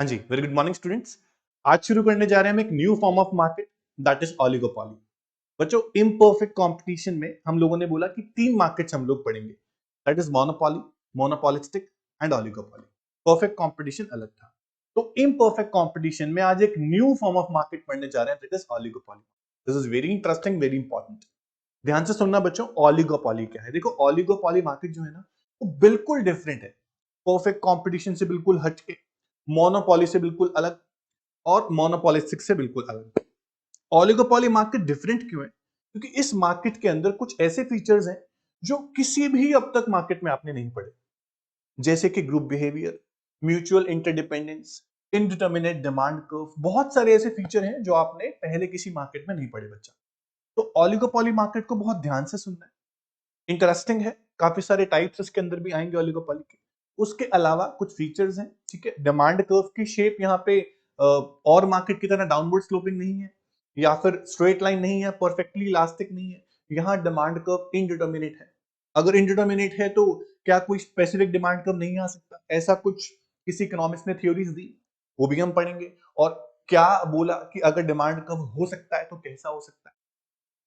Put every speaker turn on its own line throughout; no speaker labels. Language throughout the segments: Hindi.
हाँ जी, वेरी गुड मॉर्निंग स्टूडेंट्स। आज शुरू करने जा रहे हैं हम एक new form of market, that is oligopoly. बच्चों, इम्परफेक्ट कंपटीशन में हम लोगों ने बोला कि तीन मार्केट्स हम लोग पढ़ेंगे, that is monopoly, monopolistic and oligopoly. Perfect competition अलग था, तो इम्परफेक्ट कंपटीशन में आज एक न्यू फॉर्म ऑफ मार्केट पढ़ने जा रहे हैं, that is oligopoly. This is very interesting, very important. ध्यान से सुनना बच्चों, ऑलिगोपॉली क्या है। देखो, ऑलिगोपॉली मार्केट जो है ना, वो बिल्कुल डिफरेंट है, परफेक्ट कंपटीशन से बिल्कुल हटके, मोनोपोली से बिल्कुल अलग और मोनोपोलिस्टिक से बिल्कुल अलग। ओलिगोपोली मार्केट डिफरेंट क्यों है? क्योंकि इस मार्केट के अंदर कुछ ऐसे फीचर्स हैं जो किसी भी अब तक मार्केट में आपने नहीं पढ़े, जैसे कि group behaviour, mutual interdependence, indeterminate demand curve. बहुत सारे ऐसे फीचर हैं जो आपने पहले किसी मार्केट में नहीं पढ़े बच्चा। तो ओलिगोपोली मार्केट को बहुत ध्यान से सुनना है, इंटरेस्टिंग है। काफी सारे टाइप्स इसके अंदर भी आएंगे ओलिगोपोली के। उसके अलावा कुछ फीचर्स हैं, ठीक है। डिमांड कर्व की शेप यहाँ पे और मार्केट की तरह डाउनवर्ड स्लोपिंग नहीं है, या फिर स्ट्रेट लाइन नहीं है, परफेक्टली इलास्टिक नहीं है। यहाँ डिमांड कर्व इनडिटर्मिनेट है। अगर इनडिटर्मिनेट है तो क्या कोई स्पेसिफिक डिमांड कर्व नहीं आ सकता? ऐसा कुछ किसी इकोनॉमिक्स ने थ्योरीज दी, वो भी हम पढ़ेंगे। और क्या बोला कि अगर डिमांड कर्व हो सकता है तो कैसा हो सकता है,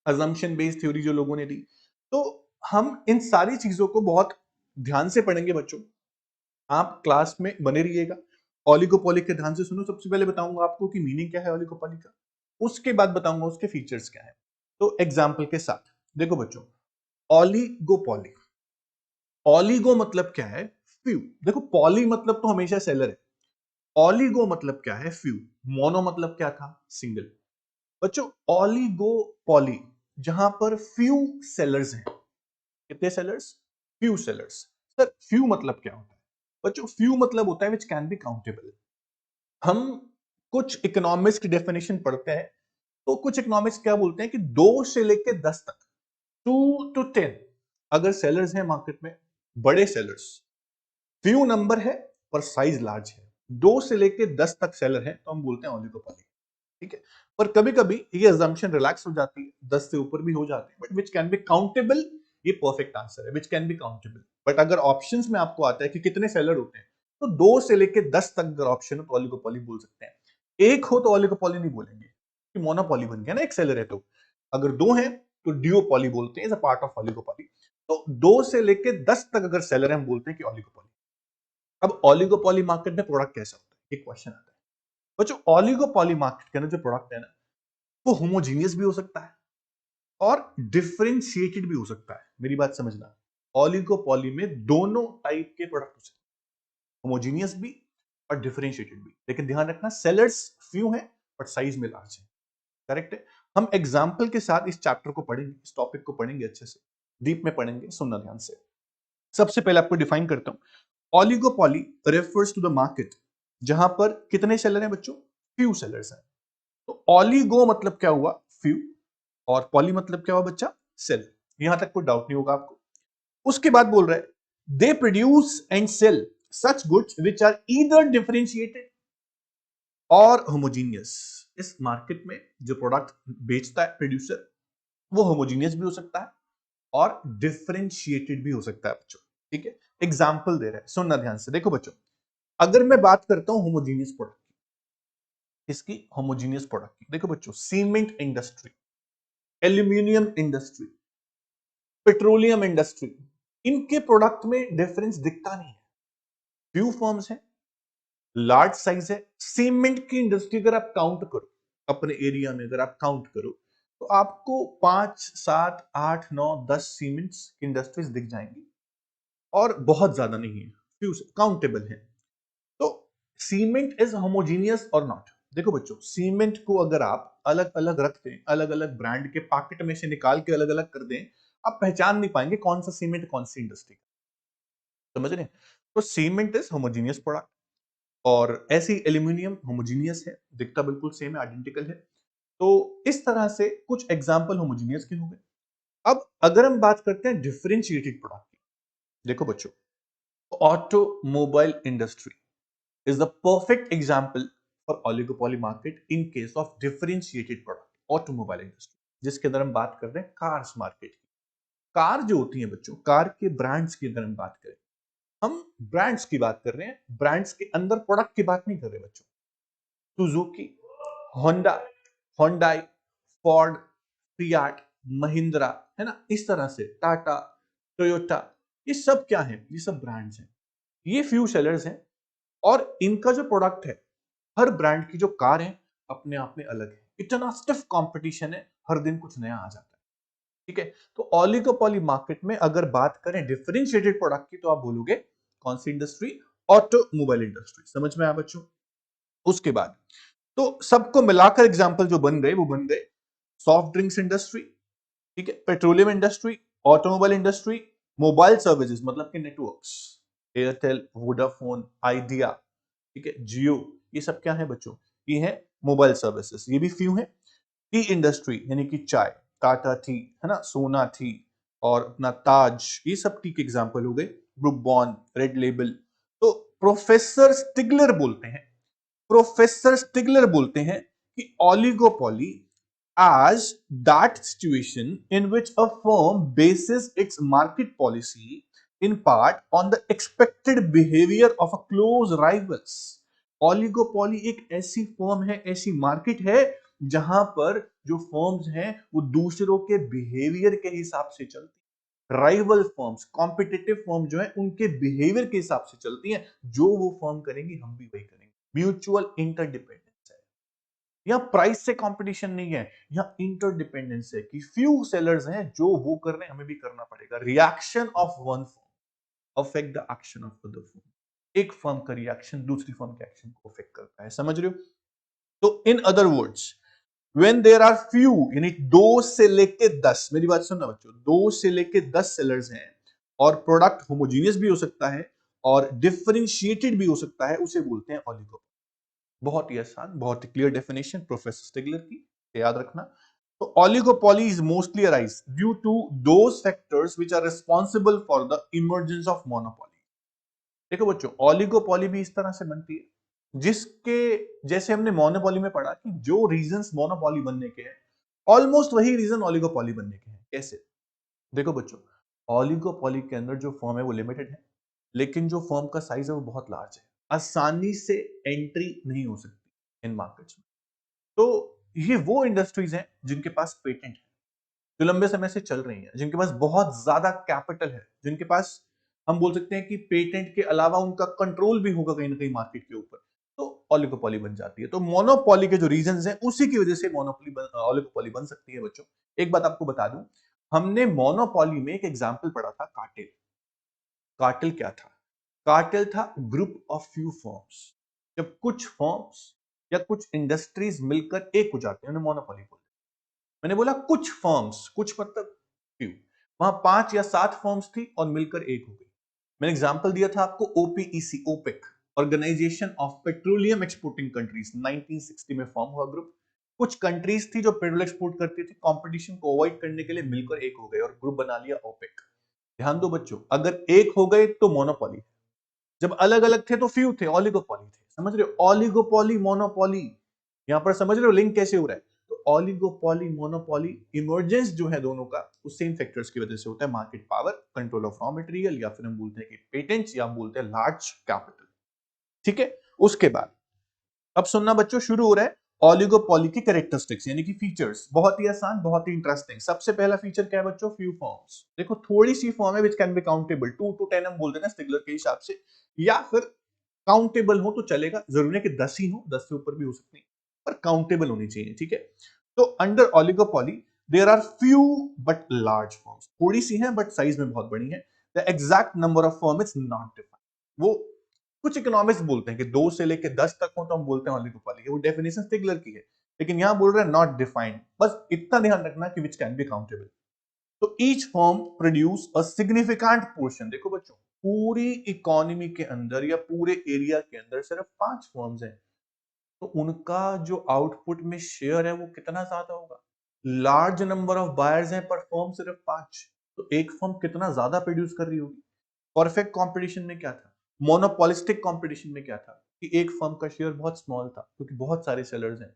अजम्पशन बेस्ड थ्योरी जो लोगों ने दी। तो हम इन सारी चीजों को बहुत ध्यान से पढ़ेंगे बच्चों। आप क्लास में बने रहिएगा, ओलिगोपोली के ध्यान से सुनो। सबसे पहले बताऊंगा आपको कि मीनिंग क्या है ओलिगोपोली का, उसके बाद बताऊंगा उसके फीचर्स क्या है। तो एग्जाम्पल के साथ देखो बच्चों, ओलिगोपोली, ओलिगो मतलब क्या है? फ्यू। देखो, पॉली मतलब तो हमेशा सेलर है, ओलिगो मतलब क्या है? फ्यू। मोनो मतलब क्या था? सिंगल। बच्चों, ओलिगोपोली जहां पर फ्यू सेलर्स हैं। कितने sellers? Few sellers. Sir, few मतलब क्या होता है? बच्चों, फ्यू मतलब होता है विच कैन बी काउंटेबल। हम कुछ इकोनॉमिक्स की डेफिनेशन पढ़ते हैं, तो कुछ इकोनॉमिक्स क्या बोलते हैं कि 2 से लेके 10 तक, 2 to 10 अगर सेलर्स हैं मार्केट में, बड़े सेलर्स, फ्यू नंबर है पर साइज लार्ज है, 2 से लेके 10 तक सेलर है, तो हम बोलते हैं ओलिगोपोली। ठीक है। पर कभी कभी ये अजम्पशन रिलैक्स हो जाती है, 10 से ऊपर भी हो जाते हैं, but which can be countable. ये परफेक्ट आंसर है, which can be countable. But अगर ऑप्शंस में आपको आता है कि कितने सेलर होते हैं, तो 2 से लेके 10 तक अगर ऑप्शन हो तो ओलिगोपोली बोल सकते हैं। एक हो तो ओलिगोपोली नहीं बोलेंगे, कि मोनोपोली बन गया ना, एक सेलर है तो। अगर 2 हैं तो ड्यूओपोली बोलते हैं, as a part of oligopoly. तो 2 से लेके 10 तक अगर सेलर है, हम बोलते हैं कि ओलिगोपोली। अब ओलिगोपोली मार्केट में प्रोडक्ट कैसा होता है, एक क्वेश्चन आता है बच्चों। ओलिगोपोली मार्केट के अंदर जो प्रोडक्ट है ना, वो होमोजीनियस भी हो सकता है और डिफरेंशिएटेड भी हो सकता है। मेरी बात समझना, ओलिगोपॉली में दोनों टाइप के प्रोडक्ट हो सकते हैं, होमोजीनियस भी और डिफरेंशिएटेड भी। लेकिन ध्यान रखना, सेलर्स फ्यू हैं बट साइज में लार्ज है। करेक्ट है। हम एग्जांपल के साथ इस चैप्टर को पढ़ेंगे, इस टॉपिक को पढ़ेंगे, अच्छे से डीप में पढ़ेंगे, सुनना ध्यान से। सबसे पहले आपको डिफाइन करता हूं। Oligopoly refers to the market जहां पर कितने सेलर हैं बच्चों? फ्यू सेलर्स हैं। तो ओलिगो मतलब क्या हुआ? फ्यू। और पॉली मतलब क्या हुआ बच्चा? सेल। यहां तक कोई डाउट नहीं होगा आपको। उसके बाद बोल रहा है, they produce and sell such goods which are either differentiated और होमोजीनियस। इस मार्केट में जो प्रोडक्ट बेचता है प्रोड्यूसर, वो होमोजीनियस भी हो सकता है और डिफरेंशिएटेड भी हो सकता है बच्चों। ठीक है। एग्जाम्पल दे रहा है, सुनना ध्यान से। देखो बच्चों, अगर मैं बात करता हूं होमोजीनियस प्रोडक्ट की, इसकी होमोजीनियस प्रोडक्ट की, देखो बच्चों, cement industry, aluminium industry, petroleum industry, इनके प्रोडक्ट में डिफरेंस दिखता नहीं है। फ्यू फर्म्स हैं, लार्ज साइज है। सीमेंट की इंडस्ट्री अगर आप काउंट करो अपने एरिया में, अगर आप काउंट करो तो आपको 5, 7, 8, 9, 10 सीमेंट्स इंडस्ट्रीज दिख जाएंगी, और बहुत ज्यादा नहीं है, फ्यू काउंटेबल है। तो सीमेंट इज होमोजीनियस और नॉट। देखो बच्चों, सीमेंट को अगर आप अलग अलग रख दें, अलग अलग ब्रांड के पैकेट में से निकाल के अलग अलग कर दें, आप पहचान नहीं पाएंगे कौन सा सीमेंट कौन सी इंडस्ट्री का। समझ रहे हैं? तो सीमेंट इज होमोजीनियस प्रोडक्ट, और ऐसी एल्यूमिनियम होमोजीनियस है, दिखता बिल्कुल सेम है, आइडेंटिकल है। तो इस तरह से कुछ एग्जांपल होमोजीनियस के हो गए। अब अगर हम बात करते हैं डिफरेंशिएटेड प्रोडक्ट की, देखो बच्चों, automobile industry is the perfect example for oligopoly market in case of differentiated product, automobile industry, जिसके अंदर हम बात कर रहे हैं कार्स मार्केट की। कार जो होती है बच्चों, कार के ब्रांड्स की अगर हम बात करें, हम ब्रांड्स की बात कर रहे हैं, ब्रांड्स के अंदर प्रोडक्ट की बात नहीं कर रहे बच्चों। Suzuki, Honda, Hyundai, Ford, Fiat, Mahindra, है ना, इस तरह से टाटा, टोयोटा, ये सब क्या है? ये सब ब्रांड्स हैं। ये फ्यू सेलर्स हैं और इनका जो प्रोडक्ट है, हर ब्रांड की जो कार है अपने आप में अलग है। इतना स्टिफ कंपटीशन है, हर दिन कुछ नया आ जाता है। ठीक है, तो ओलिगोपोली मार्केट में अगर बात करें डिफरेंशिएटेड प्रोडक्ट की, तो आप बोलोगे कौन सी इंडस्ट्री? Automobile industry. समझ में आया बच्चों? उसके बाद तो सबको मिलाकर एग्जांपल जो बन गए वो बन गए सॉफ्ट ड्रिंक्स इंडस्ट्री, ठीक है, petroleum industry, automobile industry, mobile services मतलब कि नेटवर्क्स, एयरटेल, वोडाफोन, आइडिया, ठीक है, जियो, ये सब क्या है बच्चों? ये है मोबाइल सर्विसेज। ये भी फ्यू है। टी इंडस्ट्री यानी कि चाय, टाटा टी, है ना, सोना टी और अपना ताज, ये सब टी के एग्जांपल हो गए। Book bond, red label. तो प्रोफेसर स्टिगलर बोलते हैं, प्रोफेसर स्टिगलर बोलते हैं कि oligopoly as that situation in which a firm bases its market policy in part on the expected behavior of a close rivals. Oligopoly एक ऐसी फर्म है, ऐसी मार्केट है जहां पर जो फर्म्स हैं वो दूसरों के बिहेवियर के हिसाब से चलती। राइवल फर्म्स, कॉम्पिटिटिव फर्म जो है उनके बिहेवियर के हिसाब से चलती हैं। जो वो फर्म करेंगी हम भी वही करेंगे। म्यूचुअल इंटरडिपेंडेंस है। यहाँ प्राइस से कंपटीशन नहीं है, यहाँ इंटरडिपेंडेंस है कि फ्यू सेलर्स हैं जो वो कर रहे हैं, हमें भी करना पड़ेगा। Reaction of one firm affect the action of other firm. एक फर्म का रिएक्शन दूसरी फर्म के एक्शन को अफेक्ट करता है। समझ रहे हो? तो in other words, when there are few, यानी 2 से लेके 10, मेरी बात सुनना बच्चों, 2 से लेके 10 सेलर्स हैं और प्रोडक्ट होमोजीनियस भी हो सकता है और डिफरेंशिएटेड भी हो सकता है, उसे बोलते हैं ओलिगोपोली। बहुत ही आसान, बहुत ही क्लियर डेफिनेशन प्रोफेसर स्टिगलर की, याद रखना। तो oligopoly is mostly arise due to those factors which are responsible for the emergence of monopoly. देखो बच्चों, ओलिगोपोली भी इस तरह से बनती है जिसके जैसे हमने मोनोपोली में पढ़ा कि जो रीजंस मोनोपोली बनने के हैं ऑलमोस्ट वही रीजन ओलिगोपोली बनने के हैं। कैसे? देखो बच्चों, ओलिगोपोली के अंदर जो फर्म है वो लिमिटेड है, लेकिन जो फर्म का साइज है वो बहुत लार्ज है। आसानी से एंट्री नहीं हो सकती इन मार्केट्स में। तो ये वो इंडस्ट्रीज हैं जिनके पास पेटेंट है, जो लंबे समय से चल रही हैं, जिनके पास बहुत ज्यादा कैपिटल है, जिनके पास हम बोल सकते हैं कि पेटेंट के अलावा उनका कंट्रोल भी होगा कहीं ना कहीं मार्केट के ऊपर। तो ओलिगोपोली बन जाती है। तो मोनोपोली के जो रीजंस हैं उसी की वजह से मोनोपोली ओलिगोपोली बन सकती है बच्चों। एक बात आपको बता दूं, हमने मोनोपोली में एक एग्जाम्पल पढ़ा था, कार्टेल। कार्टेल क्या था? कार्टेल था ग्रुप ऑफ फ्यू फर्म्स। जब कुछ फर्म्स या कुछ इंडस्ट्रीज मिलकर एक हो जाते हैं, उन्हें मोनोपोली बोलते हैं। मैंने बोला कुछ फर्म्स, कुछ मतलब फ्यू। वहां 5 या 7 फर्म्स थी और मिलकर एक हो गई। मैंने एग्जांपल दिया था आपको OPEC, OPEC, organisation of petroleum exporting countries, 1960 में फॉर्म हुआ ग्रुप। कुछ कंट्रीज थी जो पेट्रोल एक्सपोर्ट करती थी, कंपटीशन को अवॉइड करने के लिए मिलकर एक हो गए और ग्रुप बना लिया ओपेक। ध्यान दो बच्चों, अगर एक हो गए तो मोनोपोली, जब अलग अलग थे तो फ्यू थे, ओलिगोपोली थे। समझ रहे हो? ओलिगोपोली, मोनोपोली, यहां पर समझ रहे हो लिंक कैसे हो रहा है? तो ओलिगोपोली, मोनोपोली, इमर्जेंस जो है दोनों का उस सेम फैक्टर्स की वजह से होता है। Market power, control of raw material, या फिर हम बोलते हैं कि पेटेंट्स, या हम बोलते हैं लार्ज कैपिटल। ठीक है, उसके बाद अब सुनना बच्चों, शुरू हो रहा है ओलिगोपोली की कैरेक्टरिस्टिक्स यानी कि फीचर्स। बहुत ही आसान, बहुत ही इंटरेस्टिंग। सबसे पहला फीचर क्या है बच्चों? Few forms. देखो थोड़ी सी फॉर्म है which can be countable, 2 to 10 हम बोलते हैं ना स्टिगलर के हिसाब से, या फिर काउंटेबल हो तो चलेगा, जरूरी नहीं कि 10 ही हो, 10 से ऊपर भी हो सकती है, पर काउंटेबल होनी चाहिए। ठीक है, तो under oligopoly there are few but large firms. थोड़ी सी हैं बट साइज में बहुत बड़ी हैं। The exact number of firm is not defined. वो कुछ इकोनॉमिक्स बोलते हैं कि 2 से लेके 10 तक हो तो हम बोलते हैं ओलिगोपोली, वो डेफिनेशन स्टिगलर की है। लेकिन यहां बोल रहे हैं नॉट डिफाइंड। बस इतना ध्यान रखना कि विच कैन बी काउंटेबल। तो each firm produce a significant portion. देखो बच्चों, पूरी इकोनॉमी के अंदर या पूरे एरिया के अंदर सिर्फ 5 फर्म्स हैं, तो उनका जो आउटपुट में शेयर है वो कितना ज्यादा होगा? लार्ज नंबर ऑफ बायर्स हैं पर फर्म सिर्फ 5, तो एक फर्म कितना ज्यादा प्रोड्यूस कर रही होगी? परफेक्ट कंपटीशन में क्या था? मोनोपोलिस्टिक कंपटीशन में क्या था कि एक फर्म का शेयर बहुत स्मॉल था क्योंकि बहुत सारे सेलर्स हैं,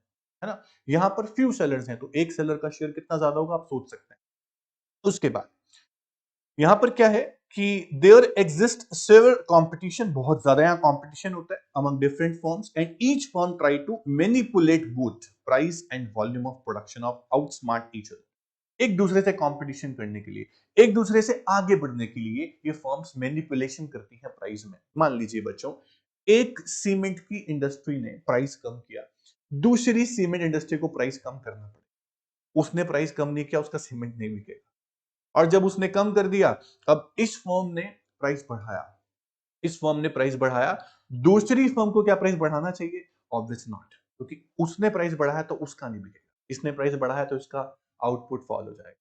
है ना। यहां पर फ्यू सेलर्स हैं तो एक सेलर का शेयर कितना ज्यादा होगा आप सोच सकते हैं। उसके बाद यहां पर क्या है? कि देयर एग्जिस्ट सेवरल कंपटीशन, बहुत ज्यादा यहाँ कंपटीशन होता है among different firms and each firm try to manipulate both price and volume of production of outsmart each other. एक दूसरे से कंपटीशन करने के लिए, एक दूसरे से आगे बढ़ने के लिए ये फर्म्स मैनिपुलेशन करती हैं प्राइस में। मान लीजिए बच्चों, एक सीमेंट की इंडस्ट्री ने प्राइस कम किया, दूसरी सीमेंट इंडस्ट्री को प्राइस कम करना पड़े, उसने प्राइस कम नहीं किया, उसका सीमेंट नहीं बिकेगा। और जब उसने कम कर दिया, अब इस फर्म ने प्राइस बढ़ाया, इस फर्म ने प्राइस बढ़ाया, दूसरी फर्म को क्या प्राइस बढ़ाना चाहिए? ऑब्वियस नॉट, क्योंकि उसने प्राइस बढ़ाया तो उसका नहीं बिकेगा, इसने प्राइस बढ़ाया तो इसका आउटपुट फॉल हो जाएगा।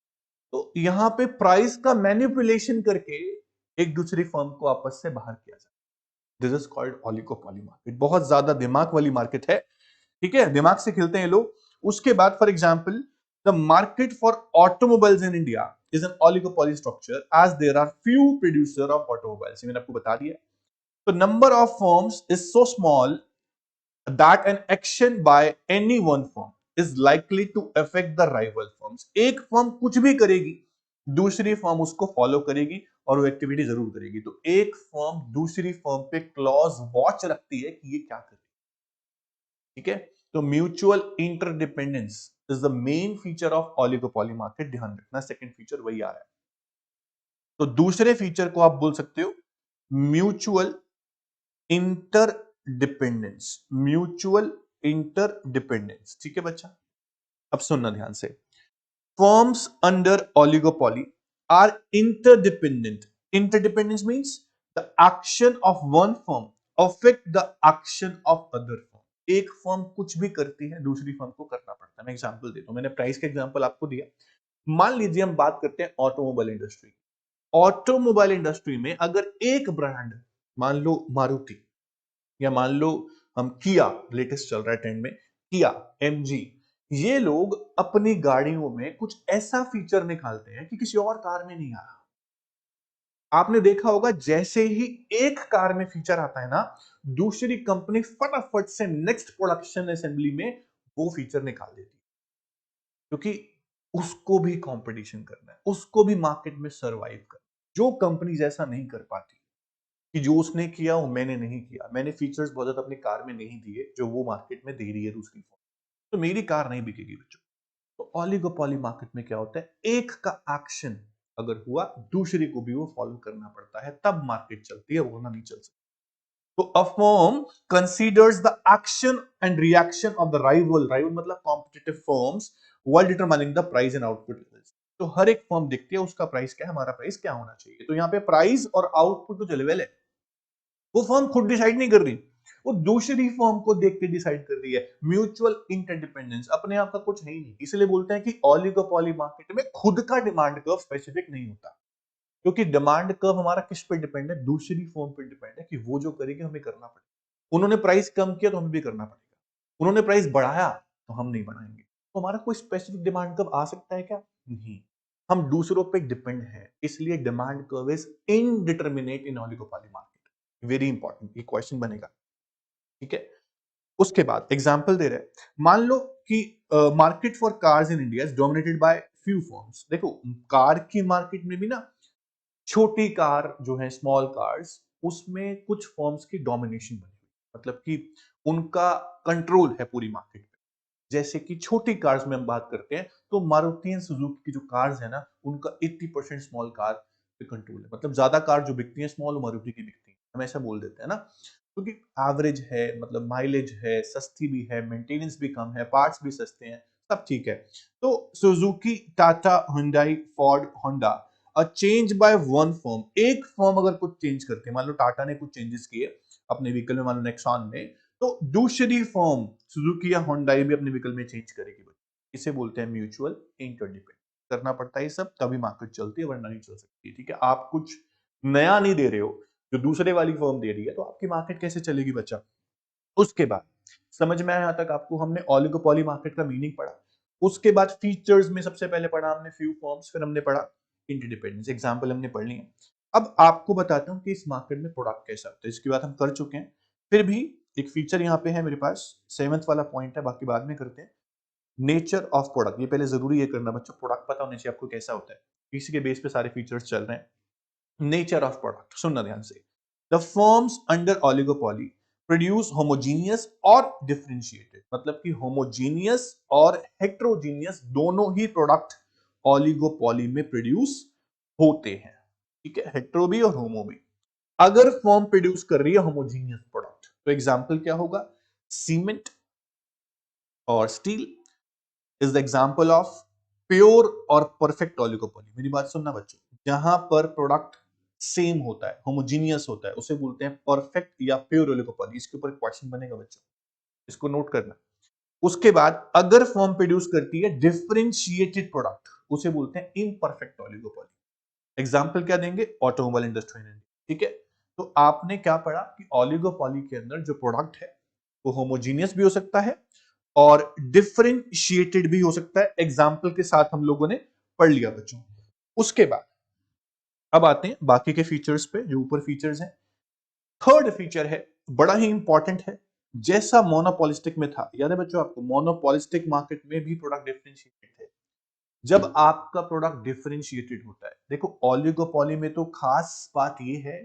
तो यहां पे प्राइस का मैनिपुलेशन करके एक दूसरी फर्म को आपस से बाहर किया जाए। This is called oligopoly market. बहुत ज्यादा दिमाग वाली मार्केट है, ठीक है, दिमाग से खेलते हैं लोग। उसके बाद for example, the market for automobiles in India is an oligopoly structure as there are few producer of automobiles. मैंने आपको बता दिया। तो number of firms is so small that an action by any one firm is likely to affect the rival firms। एक फर्म कुछ भी करेगी, दूसरी फर्म उसको फॉलो करेगी और वो एक्टिविटी जरूर करेगी। तो एक फर्म दूसरी फर्म पे क्लॉज वॉच रखती है कि ये क्या करे, ठीक है। तो mutual interdependence is the main feature of oligopoly market. ध्यान रखना, सेकंड फीचर वही आ रहा है। तो दूसरे फीचर को आप बोल सकते हो म्यूचुअल इंटरडिपेंडेंस। म्यूचुअल इंटरडिपेंडेंस, ठीक है बच्चा। अब सुनना ध्यान से, firms under oligopoly are interdependent. Interdependence means the action of one firm affect the action of other firm. एक फर्म कुछ भी करती है, दूसरी फर्म को करना पड़ता है। मैं एग्जांपल देता हूं, मैंने प्राइस का एग्जांपल आपको दिया। मान लीजिए हम बात करते हैं ऑटोमोबाइल इंडस्ट्री। ऑटोमोबाइल इंडस्ट्री में अगर एक ब्रांड, मान लो मारुति, या मान लो हम किया, लेटेस्ट चल रहा है ट्रेंड में किया, एमजी, ये लोग अपनी गाड़ियों में कुछ ऐसा फीचर निकालते हैं कि किसी और कार में नहीं आ रहा। आपने देखा होगा, जैसे ही एक कार में फीचर आता है ना, दूसरी कंपनी फटाफट से नेक्स्ट प्रोडक्शन असेंबली में वो फीचर निकाल देती है, क्योंकि उसको भी कंपटीशन करना है, उसको भी मार्केट में सरवाइव करना। जो कंपनी जैसा नहीं कर पाती कि जो उसने किया वो मैंने नहीं किया, मैंने फीचर्स बहुत ज्यादा अपनी कार में नहीं दिए जो वो मार्केट में दे रही है दूसरी फर्म, तो मेरी कार नहीं बिकेगी बच्चों। तो ओलिगोपॉली मार्केट में क्या होता है, एक का एक्शन अगर हुआ, दूसरे को भी वो फॉलो करना पड़ता है, तब मार्केट चलती है, वरना नहीं चल सकती। तो a firm considers the action and reaction of the rival, rival मतलब competitive firms, while determining the price and output levels. तो हर एक फर्म देखती है उसका प्राइस क्या है, हमारा प्राइस क्या होना चाहिए। तो यहाँ पे प्राइस और आउटपुट जो लेवल है, वो फर्म खुद डिसाइड नहीं कर रही, वो दूसरी फर्म को देख के डिसाइड कर रही है। म्यूचुअल इंटरडिपेंडेंस, अपने आप का कुछ है ही नहीं। इसलिए बोलते हैं कि ओलिगोपॉली मार्केट में खुद का डिमांड कर्व स्पेसिफिक नहीं होता, क्योंकि डिमांड कर्व हमारा किस पे डिपेंड है, दूसरी फर्म पे डिपेंड है कि वो जो करेगी हमें करना पड़ेगा। उन्होंने प्राइस कम किया तो हमें भी करना पड़ेगा, उन्होंने प्राइस बढ़ाया तो हम नहीं बढ़ाएंगे। तो हमारा कोई स्पेसिफिक डिमांड कर्व आ सकता है क्या? नहीं, हम दूसरों पे डिपेंड है, इसलिए demand curve is indeterminate in oligopoly market. Very important, ये क्वेश्चन बनेगा, ठीक है। उसके बाद एग्जांपल दे रहे हैं, मान लो कि market for cars in India is dominated by few firms. देखो, कार की मार्केट में भी ना, छोटी कार जो है, स्मॉल कार्स, उसमें कुछ फर्म्स की डोमिनेशन बनी हुई, मतलब कि उनका कंट्रोल है पूरी मार्केट पे। जैसे कि छोटी कार्स में हम बात करते हैं तो मारुति एंड सुजुकी की जो कार्स है ना, उनका 80% स्मॉल कार पे कंट्रोल है। मतलब ज्यादा कार जो बिकती है स्मॉल, मारुति की बिकती है, हम ऐसा बोल देते हैं ना, क्योंकि एवरेज है, मतलब माइलेज है, सस्ती भी है, मेंटेनेंस भी कम है, पार्ट्स भी सस्ते हैं, सब ठीक है। तो Suzuki, Tata, Hyundai, Ford, Honda, a change by one firm, एक फर्म अगर कुछ चेंज करती है, मान लो टाटा ने कुछ चेंजेस किए अपने व्हीकल में, मान लो नेक्सॉन में, तो दूसरी फर्म सुजुकी या होंडाई भी अपने व्हीकल में चेंज करेगी। इसे बोलते हैं म्यूचुअल इंटरडिपेंडेंस। करना पड़ता है ये सब, तभी मार्केट चलती है, वरना नहीं चल सकती, ठीक है। आप कुछ नया नहीं दे रहे हो, जो दूसरे वाली फर्म दे रही है, तो आपकी मार्केट कैसे चलेगी बच्चा? उसके बाद समझ में आया यहाँ तक आपको? हमने ओलिगोपॉली मार्केट का मीनिंग पढ़ा। उसके बाद फीचर्स में सबसे पहले पढ़ा हमने फ्यू फर्म्स, फिर हमने पढ़ा इंटरडिपेंडेंस, एग्जांपल हमने पढ़ लिए। अब आपको बताता हूं कि इस मार्केट में प्रोडक्ट कैसा होता है, इसकी बात हम कर चुके हैं। फिर भी एक फीचर यहाँ पे है मेरे पास, 7th वाला पॉइंट है, बाकी बाद में करते हैं। नेचर ऑफ प्रोडक्ट, ये पहले जरूरी है करना बच्चों, प्रोडक्ट पता होना चाहिए आपको कैसा होता है, इसी के बेस पे सारे फीचर्स चल रहे हैं। नेचर ऑफ प्रोडक्ट सुनना ध्यान से, the firms under oligopoly produce homogeneous और डिफरेंशिएटेड, मतलब कि होमोजीनियस और हेट्रोजीनियस दोनों ही प्रोडक्ट ऑलिगोपॉली में प्रोड्यूस होते हैं। ठीक है, हेट्रो भी और होमो भी। अगर फर्म प्रोड्यूस कर रही है होमोजीनियस प्रोडक्ट तो एग्जांपल क्या होगा, सीमेंट और steel is the example of pure और परफेक्ट ऑलिगोपॉली। मेरी बात सुनना बच्चों, जहां पर प्रोडक्ट सेम होता है, होमोजीनियस होता है, उसे बोलते हैं परफेक्ट या प्योर ऑलिगोपॉली। इसके ऊपर क्वेश्चन बनेगा बच्चों, इसको नोट करना। उसके बाद अगर फर्म प्रोड्यूस करती है डिफरेंशिएटेड प्रोडक्ट, उसे बोलते हैं इम्परफेक्ट ऑलिगोपॉली। एग्जाम्पल क्या देंगे, ऑटोमोबाइल इंडस्ट्री में। ठीक है, तो आपने क्या पढ़ा कि ऑलिगोपॉली के अंदर जो प्रोडक्ट है वो होमोजीनियस भी हो सकता है और डिफरेंशिएटेड भी हो सकता है। एग्जाम्पल के साथ हम लोगों ने पढ़ लिया बच्चों। उसके बाद अब आते हैं बाकी के फीचर्स पे, जो ऊपर फीचर्स हैं। थर्ड फीचर है, बड़ा ही इंपॉर्टेंट है, जैसा मोनोपोलिस्टिक में था, याद है बच्चों आपको, मोनोपोलिस्टिक मार्केट में भी प्रोडक्ट डिफरेंशिएटेड थे। जब आपका प्रोडक्ट डिफरेंशिएटेड होता है, देखो ऑलिगोपॉली में तो खास बात ये है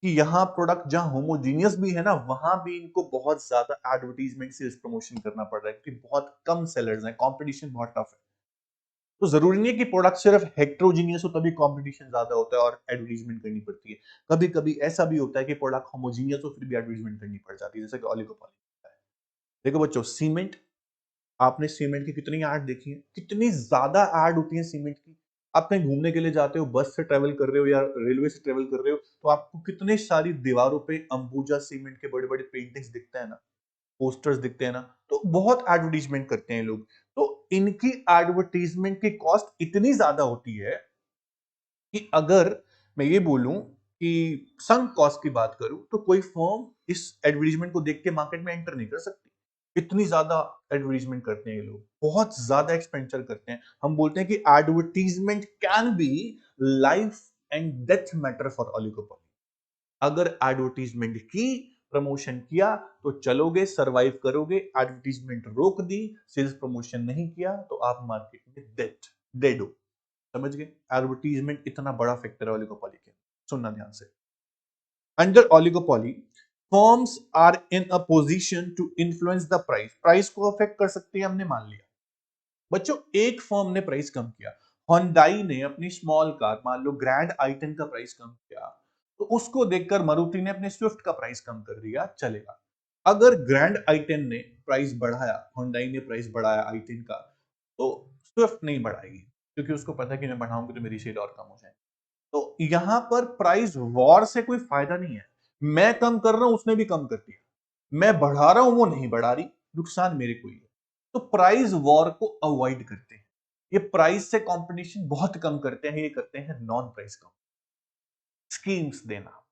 कि यहाँ प्रोडक्ट जहां होमोजीनियस भी है ना, वहां भी इनको बहुत ज्यादा एडवर्टीजमेंट सेल्स प्रमोशन करना पड़ रहा है क्योंकि बहुत कम सेलर्स हैं, कंपटीशन बहुत टफ है। तो जरूरी नहीं है कि प्रोडक्ट सिर्फ हेट्रोजीनियस हो तभी कंपटीशन ज्यादा होता है और एडवर्टीजमेंट करनी पड़ती है। कभी कभी ऐसा भी होता है कि प्रोडक्ट होमोजीनियस हो फिर भी एडवर्टीजमेंट करनी पड़ जाती है, जैसे कि ऑलिगोपॉली होता है। देखो बच्चों, सीमेंट, आपने सीमेंट की कितनी ऐड देखी है, कितनी ज्यादा ऐड होती है सीमेंट की। आप कहीं घूमने के लिए जाते हो, बस से ट्रेवल कर रहे हो या रेलवे से ट्रेवल कर रहे हो, तो आपको कितने सारी दीवारों पे अंबुजा सीमेंट के बड़े बड़े पेंटिंग्स दिखते हैं ना, पोस्टर्स दिखते हैं ना, तो बहुत एडवर्टीजमेंट करते हैं लोग। तो इनकी एडवर्टीजमेंट की कॉस्ट इतनी ज्यादा होती है कि अगर मैं ये बोलूं कि संक कॉस्ट की बात करूं तो कोई फर्म इस एडवर्टीजमेंट को देख के मार्केट में एंटर नहीं कर सकती। इतनी ज्यादा एडवर्टीजमेंट करते हैं ये लोग, बहुत ज्यादा एक्सपेंडिचर करते हैं। हम बोलते हैं कि advertisement can be life and death matter for oligopoly. अगर एडवर्टीजमेंट की, प्रमोशन किया तो चलोगे, सरवाइव करोगे। एडवर्टीजमेंट रोक दी, सेल्स प्रमोशन नहीं किया तो आप मार्केट में डेड हो। समझ गए, एडवर्टीजमेंट इतना बड़ा फैक्टर है ऑलिगोपॉली के। सुनना ध्यान से, under oligopoly firms are in a position to influence the price. Price को अफेक्ट कर सकती है, हमने मान लिया बच्चों। एक फर्म ने प्राइस कम किया, होंडाई ने अपनी स्मॉल कार, मान लो ग्रैंड आई10 का प्राइस कम किया, तो उसको देखकर मारुति ने अपने स्विफ्ट का प्राइस कम कर दिया, चलेगा। अगर ग्रैंड आई10 ने प्राइस बढ़ाया, होंडाई ने प्राइस बढ़ाया आई10 का, तो स्विफ्ट नहीं बढ़ाएगी क्योंकि उसको पता है कि मैं बढ़ाऊंगी तो मेरी सेल और कम हो जाएगी। तो यहां पर प्राइस वॉर से कोई फायदा नहीं है। मैं कम कर रहा हूं, उसने भी कम कर दिया, मैं बढ़ा रहा हूं, वो नहीं बढ़ा रही, नुकसान मेरे को ही है। तो प्राइस वॉर को अवॉइड करते हैं, ये प्राइस से कंपटीशन बहुत कम करते हैं, ये करते हैं नॉन प्राइस कम स्कीम्स देना।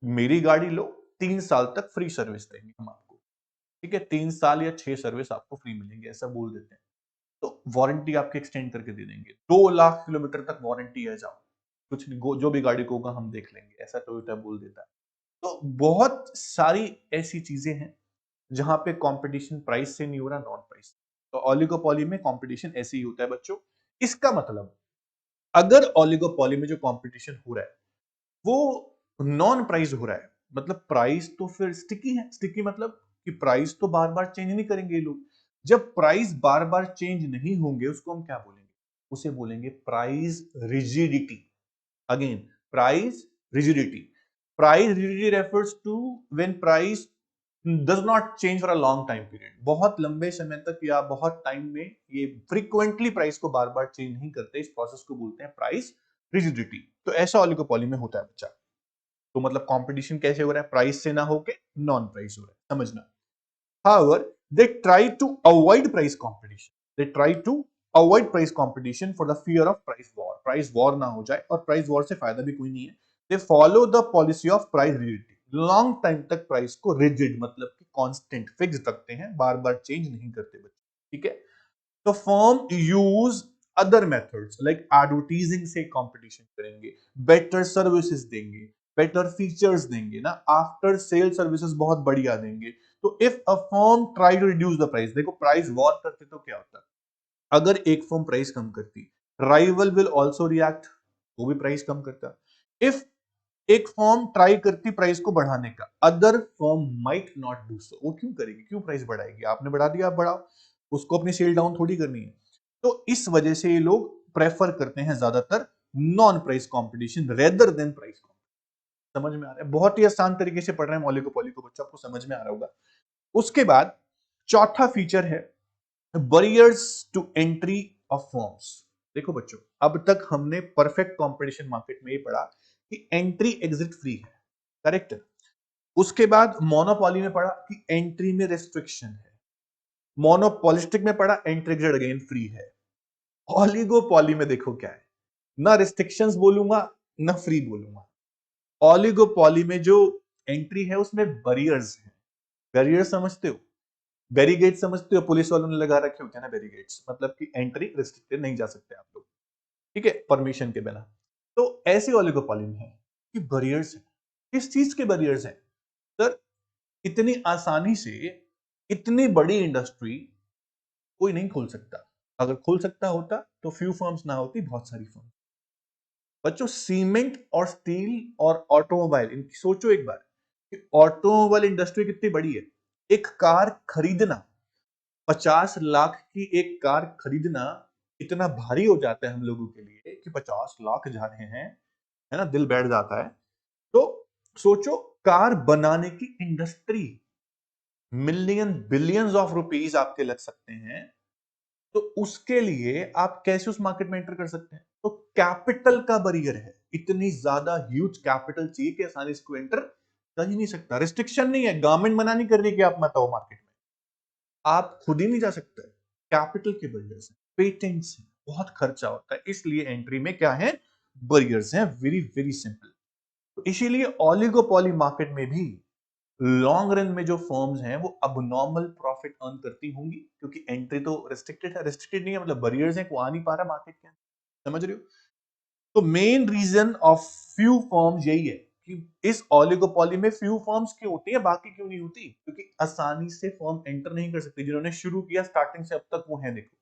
मेरी गाड़ी लो, 3 साल तक फ्री सर्विस देंगे हम आपको। ठीक है, 3 साल या 6 सर्विस आपको फ्री मिलेंगे, ऐसा बोल देते हैं। तो वारंटी आपके एक्सटेंड करके दे देंगे, 2 लाख किलोमीटर तक वारंटी है, जाओ कुछ नहीं, जो भी गाड़ी को होगा हम देख लेंगे, ऐसा टोयोटा बोल देता है। तो बहुत सारी ऐसी चीजें हैं जहां पे कंपटीशन प्राइस से नहीं हो रहा, नॉन प्राइस। तो ऑलिगोपॉली में कंपटीशन ऐसे ही होता है बच्चों। इसका मतलब अगर ऑलिगोपॉली में जो कंपटीशन हो रहा है वो नॉन प्राइस हो रहा है, मतलब प्राइस तो फिर स्टिकी है। स्टिकी मतलब कि प्राइस तो बार बार चेंज नहीं करेंगे ये लोग। जब प्राइस बार बार चेंज नहीं होंगे उसको हम क्या बोलेंगे, उसे बोलेंगे price rigidity. Again, price rigidity. Price rigidity refers to when price does not change for a long time period. बहुत लंबे समय तक या बहुत टाइम में ये फ्रीक्वेंटली प्राइस को बार बार चेंज नहीं करते, इस प्रोसेस को बोलते हैं प्राइस रिजिडिटी। तो ऐसा ऑलिगोपॉली में होता है बच्चा। तो मतलब कंपटीशन कैसे हो रहा है, प्राइस से ना होके नॉन प्राइस हो रहा है, समझना। However, they try to avoid price competition. They try to avoid price competition for the fear of price war. Price war ना हो जाए, और price war से फायदा भी कोई नहीं है। They follow the policy of price rigidity. Long time तक प्राइस को रिजिड मतलब कि कांस्टेंट फिक्स रखते हैं, बार बार चेंज नहीं करते बच्चे। ठीक है, तो firm use other methods like advertising से कंपटीशन करेंगे, बेटर सर्विसेज देंगे, बेटर फीचर्स देंगे ना, आफ्टर सेल सर्विसेज बहुत बढ़िया देंगे। तो if a firm try to reduce the price, देखो प्राइस वॉर करते तो क्या होता है, अगर एक फर्म प्राइस कम करती, राइवल विल आल्सो रिएक्ट, वो भी प्राइस कम करता। इफ एक फर्म ट्राई करती प्राइस को बढ़ाने का, other firm might not do so. वो क्यों करेगी, क्यों प्राइस बढ़ाएगी? आपने बढ़ा दिया, आप बढ़ाओ, उसको अपनी सेल डाउन थोड़ी करनी है। तो इस वजह से ये लोग प्रेफर करते हैं ज्यादातर non price competition rather than price competition. समझ में आ रहा है? बहुत ही आसान तरीके से पढ़ रहे हैं ओलिगोपोली को बच्चों, आपको समझ में आ रहा होगा। उसके बाद चौथा फीचर है barriers to entry of firms. देखो बच्चों, अब तक हमने परफेक्ट कंपटीशन मार्केट में ये पढ़ा कि एंट्री एग्जिट फ्री है, करेक्ट है। उसके बाद मोनोपॉली में पढ़ा कि एंट्री में रेस्ट्रिक्शन है। मोनोपोलिस्टिक में पढ़ा एंट्री एग्जिट अगेन फ्री है। ऑलिगोपॉली में देखो क्या है, ना रिस्ट्रिक्शंस बोलूंगा ना फ्री बोलूंगा। ऑलिगोपॉली में जो एंट्री है उसमें बैरियर्स है। बैरियर्स समझते हो? बैरिगेट समझते हो? पुलिस वालों ने लगा रखे होते हैं ना बैरिगेट्स, मतलब कि एंट्री रिस्ट्रिक्टेड, नहीं जा सकते आप लोग, ठीक है, परमिशन के बिना। तो ऐसी ओलिगोपॉली में है कि बैरियर्स है। किस चीज के बैरियर्स है सर? इतनी आसानी से इतनी बड़ी इंडस्ट्री कोई नहीं खोल सकता। अगर खोल सकता होता तो फ्यू फर्म्स ना होती, बहुत सारी फर्म। बच्चों, सीमेंट और स्टील और ऑटोमोबाइल, इनकी सोचो एक बार कि ऑटोमोबाइल इंडस्ट्री कितनी बड़ी है। एक कार खरीदना, 50 लाख की एक कार खरीदना इतना भारी हो जाता है हम लोगों के लिए कि 50 लाख जा रहे हैं, है ना, दिल बैठ जाता है। तो सोचो, कार बनाने की industry, million billions of rupees आपके लग सकते हैं। तो उसके लिए आप कैसे उस मार्केट में एंटर कर सकते हैं? तो कैपिटल का बैरियर है। इतनी ज्यादा ह्यूज कैपिटल चाहिए कि आसानी से कोई एंटर कर ही नहीं सकता। रिस्ट्रिक्शन नहीं है, गवर्नमेंट मना नहीं कर रही कि आप मत आओ मार्केट में, आप खुद ही नहीं जा सकते। कैपिटल के बैरियर्स हैं, पेटेंट्स हैं, बहुत खर्चा होता है, इसलिए एंट्री में क्या है, बैरियर्स हैं। Very very simple. तो इसीलिए ओलिगोपॉली मार्केट में भी लॉन्ग रन में जो फर्म्स हैं वो अबनॉर्मल प्रॉफिट अर्न करती होंगी, क्योंकि एंट्री तो रेस्ट्रिक्टेड है। रेस्ट्रिक्टेड नहीं है मतलब बैरियर्स हैं, को आ नहीं पा रहा मार्केट के अंदर। समझ रहे हो? तो main reason of few firms यही है कि इस ओलिगोपॉली में फ्यू फर्म्स क्यों होती है, बाकी क्यों नहीं होती? क्योंकि आसानी से फर्म एंटर नहीं कर सकती। जिन्होंने शुरू किया स्टार्टिंग से अब तक वो है। देखो,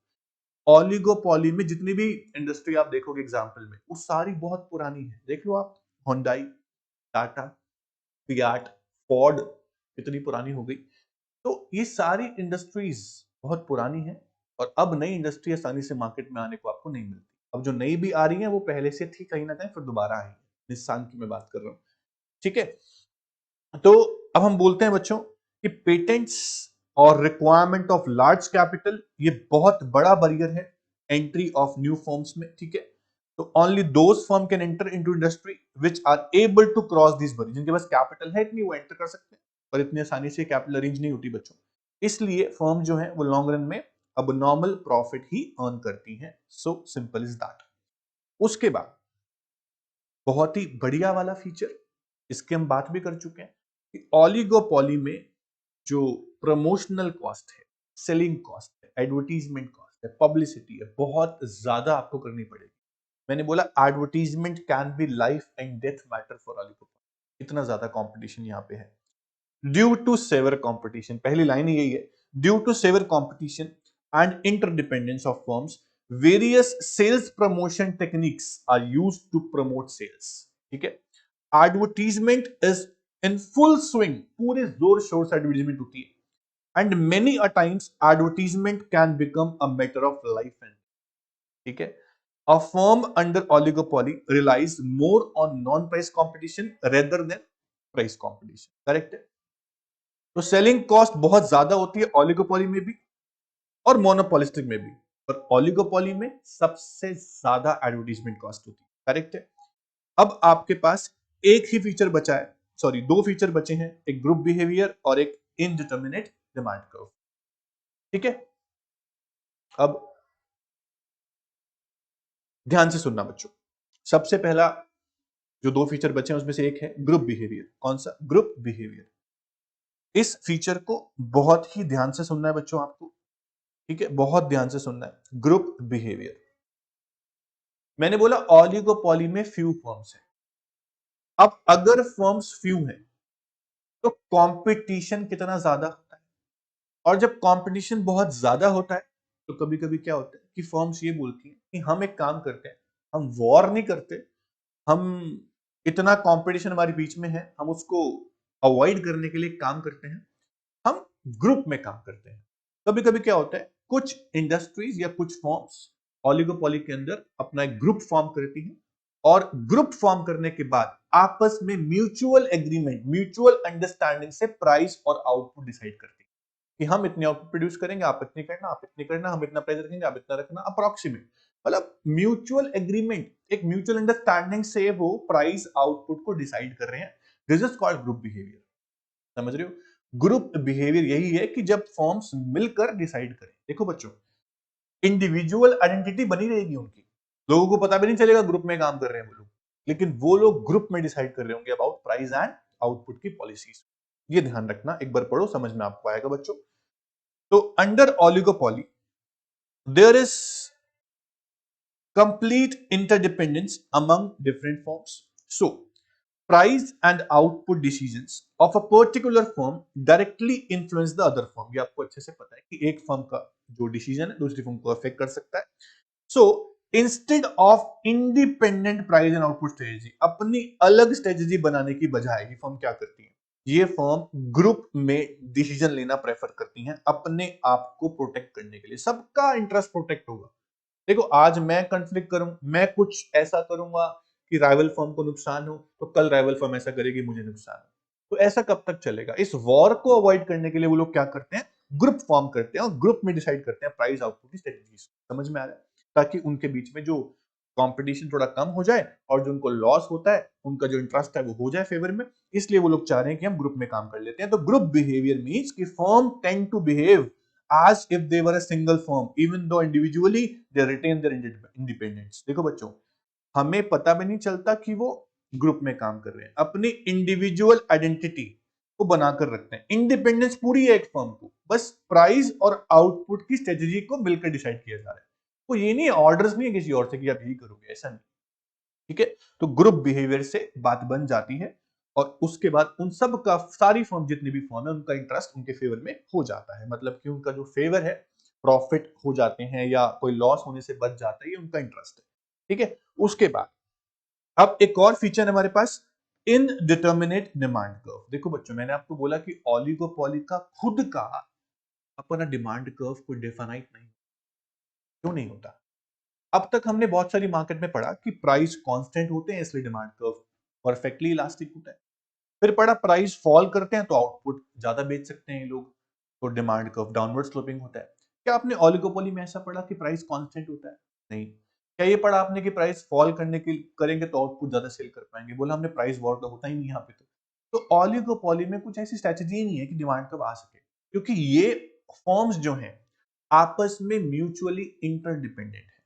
ओलिगोपॉली में जितनी भी इंडस्ट्री आप देखोगे एग्जांपल में, वो सारी बहुत पुरानी है। देख लो आप, होंडाई, टाटा, फियाट, फोर्ड, कितनी पुरानी हो गई। तो ये सारी इंडस्ट्रीज बहुत पुरानी है, और अब नई इंडस्ट्री आसानी से मार्केट में आने को आपको नहीं मिलती। अब जो नई भी आ रही है वो पहले से थी कहीं ना कहीं, फिर दोबारा आई है। निस्सान की मैं बात कर रहा हूं, ठीक है। तो अब हम बोलते हैं बच्चों कि पेटेंट्स और रिक्वायरमेंट ऑफ लार्ज कैपिटल ये बहुत बड़ा बैरियर है एंट्री ऑफ न्यू फर्म्स में, ठीक है। तो only those firm can enter into industry which are able to cross this barrier. जिनके पास कैपिटल है इतनी, वो एंटर कर सकते हैं, पर इतनी आसानी से कैपिटल अरेंज नहीं होती बच्चों। इसलिए फर्म जो है वो लॉन्ग रन में अब नॉर्मल प्रॉफिट ही अर्न करती हैं। So simple is that. उसके बाद बहुत ही बढ़िया वाला फीचर, इसके हम बात भी कर चुके हैं कि ओलिगोपॉली में जो प्रमोशनल कॉस्ट है, सेलिंग कॉस्ट है, एडवर्टीजमेंट कॉस्ट है, पब्लिसिटी है, बहुत ज्यादा आपको करनी पड़ेगी। मैंने बोला advertisement can be life and death matter for oligopoly. इतना ज्यादा कंपटीशन यहाँ पे है। ड्यू टू सेवर कंपटीशन, पहली लाइन ही यही है, due to severe competition and interdependence of firms, various sales promotion techniques are used to promote sales. ठीक है, advertisement is in full swing, पूरे जोर शोर से एडवर्टीजमेंट होती है, and many a times advertisement can become a matter of life and, ठीक है। A firm under oligopoly relies more on non-price competition rather than price competition. Correct है? तो सेलिंग कॉस्ट बहुत ज्यादा होती है ओलिगोपॉली में भी और मोनोपोलिस्टिक में भी, पर ओलिगोपॉली में सबसे ज्यादा एडवर्टीजमेंट कॉस्ट होती है। करेक्ट है? अब आपके पास एक ही फीचर बचा है, सॉरी दो फीचर बचे हैं, एक ग्रुप बिहेवियर और एक इनडिटर्मिनेट डिमांड कर्व। ठीक है, अब ध्यान से सुनना बच्चों। सबसे पहला जो दो फीचर बचे हैं उसमें से एक है ग्रुप बिहेवियर। कौन सा? Group behaviour. इस फीचर को बहुत ही ध्यान से सुनना है बच्चों आपको, ठीक है, बहुत ध्यान से सुनना है। ग्रुप बिहेवियर, मैंने बोला ओलिगोपॉली में फ्यू फर्म्स हैं। अब अगर फर्म्स फ्यू हैं तो कंपटीशन कितना ज्यादा होता है, और जब कंपटीशन बहुत ज्यादा होता है तो कभी कभी क्या होता है कि फर्म्स ये बोलती हैं कि हम एक काम करते हैं, हम वॉर नहीं करते, हम इतना कंपटीशन हमारे बीच में है, हम उसको अवॉइड करने के लिए काम करते हैं, हम ग्रुप में काम करते हैं। कभी कभी क्या होता है, कुछ इंडस्ट्रीज या कुछ फॉर्म्स ओलिगोपोली के अंदर अपना एक ग्रुप फॉर्म करती हैं, और ग्रुप फॉर्म करने के बाद आपस में म्यूचुअल एग्रीमेंट, म्यूचुअल अंडरस्टैंडिंग से प्राइस और आउटपुट डिसाइड करती है कि हम इतने आउटपुट प्रोड्यूस करेंगे, आप इतने करना, आप इतने करना, हम इतना प्राइस रखेंगे, आप इतना रखना, अप्रोक्सीमेट। मतलब म्यूचुअल एग्रीमेंट, एक म्यूचुअल अंडरस्टैंडिंग से वो प्राइस आउटपुट को डिसाइड कर रहे हैं। This is called group behaviour. समझ रहे हो? ग्रुप बिहेवियर यही है कि जब फॉर्म्स मिलकर डिसाइड करें। देखो बच्चों, इंडिविजुअल आइडेंटिटी बनी रहेगी उनकी, लोगों को पता भी नहीं चलेगा ग्रुप में काम कर रहे हैं वो लोग, लेकिन वो लोग ग्रुप में डिसाइड कर रहे होंगे अबाउट प्राइस एंड आउटपुट की पॉलिसीज। ये ध्यान रखना, एक बार पढ़ो, समझ में आपको आएगा बच्चों। तो under oligopoly there is complete interdependence among different firms. So, price and output decisions of a particular firm directly influence the other firm. ये आपको अच्छे से पता है कि एक फर्म का जो डिसीजन है दूसरी फर्म को अफेक्ट कर सकता है। So instead of independent price and output strategy, अपनी अलग स्ट्रेटेजी बनाने की बजाय ये फर्म क्या करती है, ये फर्म ग्रुप में डिसीजन लेना प्रेफर करती हैं अपने आप को प्रोटेक्ट करने के लिए। सबका इंटरेस्ट प्रोटेक्ट होगा। देखो, आज मैं कंफ्लिक्ट करूं, मैं कुछ ऐसा करूंगा कि राइवल फर्म को नुकसान हो, तो कल राइवल फर्म ऐसा करेगी, मुझे नुकसान हो। तो ऐसा कब तक चलेगा? इस वॉर को अवॉइड करने के लिए वो लोग क्या करते हैं, ग्रुप फॉर्म करते हैं और ग्रुप में डिसाइड करते हैं प्राइस आउटपुट की स्ट्रेटजीज। समझ में आ रहा है? ताकि उनके बीच में जो कंपटीशन थोड़ा कम हो जाए और जो उनको लॉस होता है, उनका जो इंटरेस्ट है वो हो जाए फेवर में। इसलिए वो लोग चाह रहे हैं कि हम ग्रुप में काम कर लेते हैं। तो ग्रुप बिहेवियर मींस कि firm tend to behave as if they were a single firm, even though individually they retain their independence. देखो बच्चों, हमें पता भी नहीं चलता कि वो ग्रुप में काम कर रहे हैं, अपनी इंडिविजुअल आइडेंटिटी को बनाकर रखते हैं। इंडिपेंडेंस पूरी है एक फर्म को, बस प्राइस और आउटपुट की स्ट्रेटजी को मिलकर डिसाइड किया जा रहा है। वो ये नहीं, ऑर्डर्स नहीं है किसी और से कि आप यही करोगे, ऐसा नहीं। ठीक है? तो ग्रुप बिहेवियर से बात बन जाती है और उसके बाद उन सब का, सारी फर्म, जितनी भी फर्म है, उनका इंटरेस्ट उनके फेवर में हो जाता है। मतलब कि उनका जो फेवर है, प्रॉफिट हो जाते हैं या कोई लॉस होने से बच जाता है, ये उनका इंटरेस्ट है। ठीक है? उसके बाद अब एक और फीचर है हमारे पास, इनडिटर्मिनेट डिमांड कर्व। देखो बच्चों, मैंने आपको बोला कि ओलिगोपोली का खुद का अपना डिमांड कर्व कोई डेफिनाइट नहीं। क्यों नहीं होता? अब तक हमने बहुत सारी मार्केट में पढ़ा कि प्राइस कांस्टेंट होते हैं इसलिए डिमांड कर्व परफेक्टली इलास्टिक होता है। फिर पढ़ा प्राइस फॉल करते हैं तो आउटपुट ज्यादा बेच सकते हैं लोग, तो डिमांड कर्व डाउनवर्ड स्लोपिंग होता है। क्या आपने ओलिगोपोली में ऐसा पढ़ा कि प्राइस कांस्टेंट होता है? नहीं। क्या ये पढ़ा आपने कि प्राइस फॉल करने के करेंगे तो आउटपुट ज्यादा सेल कर पाएंगे? बोला हमने प्राइस वॉर तो होता ही नहीं यहाँ पे। तो ओलिगोपोली में कुछ ऐसी स्ट्रेटजी ही नहीं है कि डिमांड कर्व आ सके, क्योंकि ये फॉर्म्स जो हैं आपस में म्यूचुअली इंटरडिपेंडेंट है।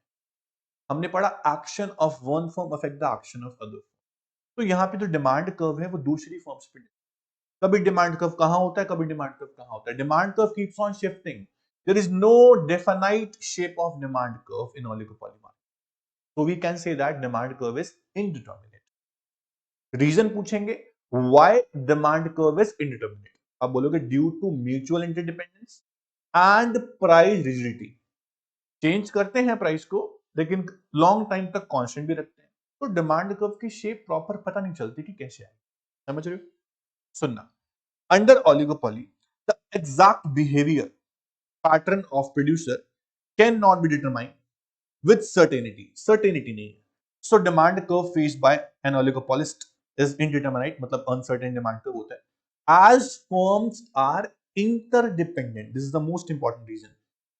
हमने पढ़ा action of one firm affect the action of other. तो यहाँ पे जो डिमांड कर्व है वो दूसरी फर्म्स पे, कभी डिमांड कर्व कहां होता है, कभी डिमांड कर्व कहां होता है, demand curve keeps on shifting. There is no definite shape of demand curve in oligopoly market, so we can say that demand curve is indeterminate. Reason पूछेंगे, why demand curve is indeterminate? आप बोलोगे due to mutual interdependence and price rigidity. Change करते हैं प्राइस को, लेकिन लॉन्ग टाइम तक कांस्टेंट भी रखते हैं, तो डिमांड कर्व की शेप प्रॉपर पता नहीं चलती कि कैसे आए। समझ रहे हो? सुनना, under oligopoly the exact behaviour pattern of producer can not be determined with certainty. Certainty नहीं है। So demand curve faced by an oligopolist is indeterminate, मतलब अनसर्टेन डिमांड कर्व होता है। As firms are interdependent, this is the most important reason,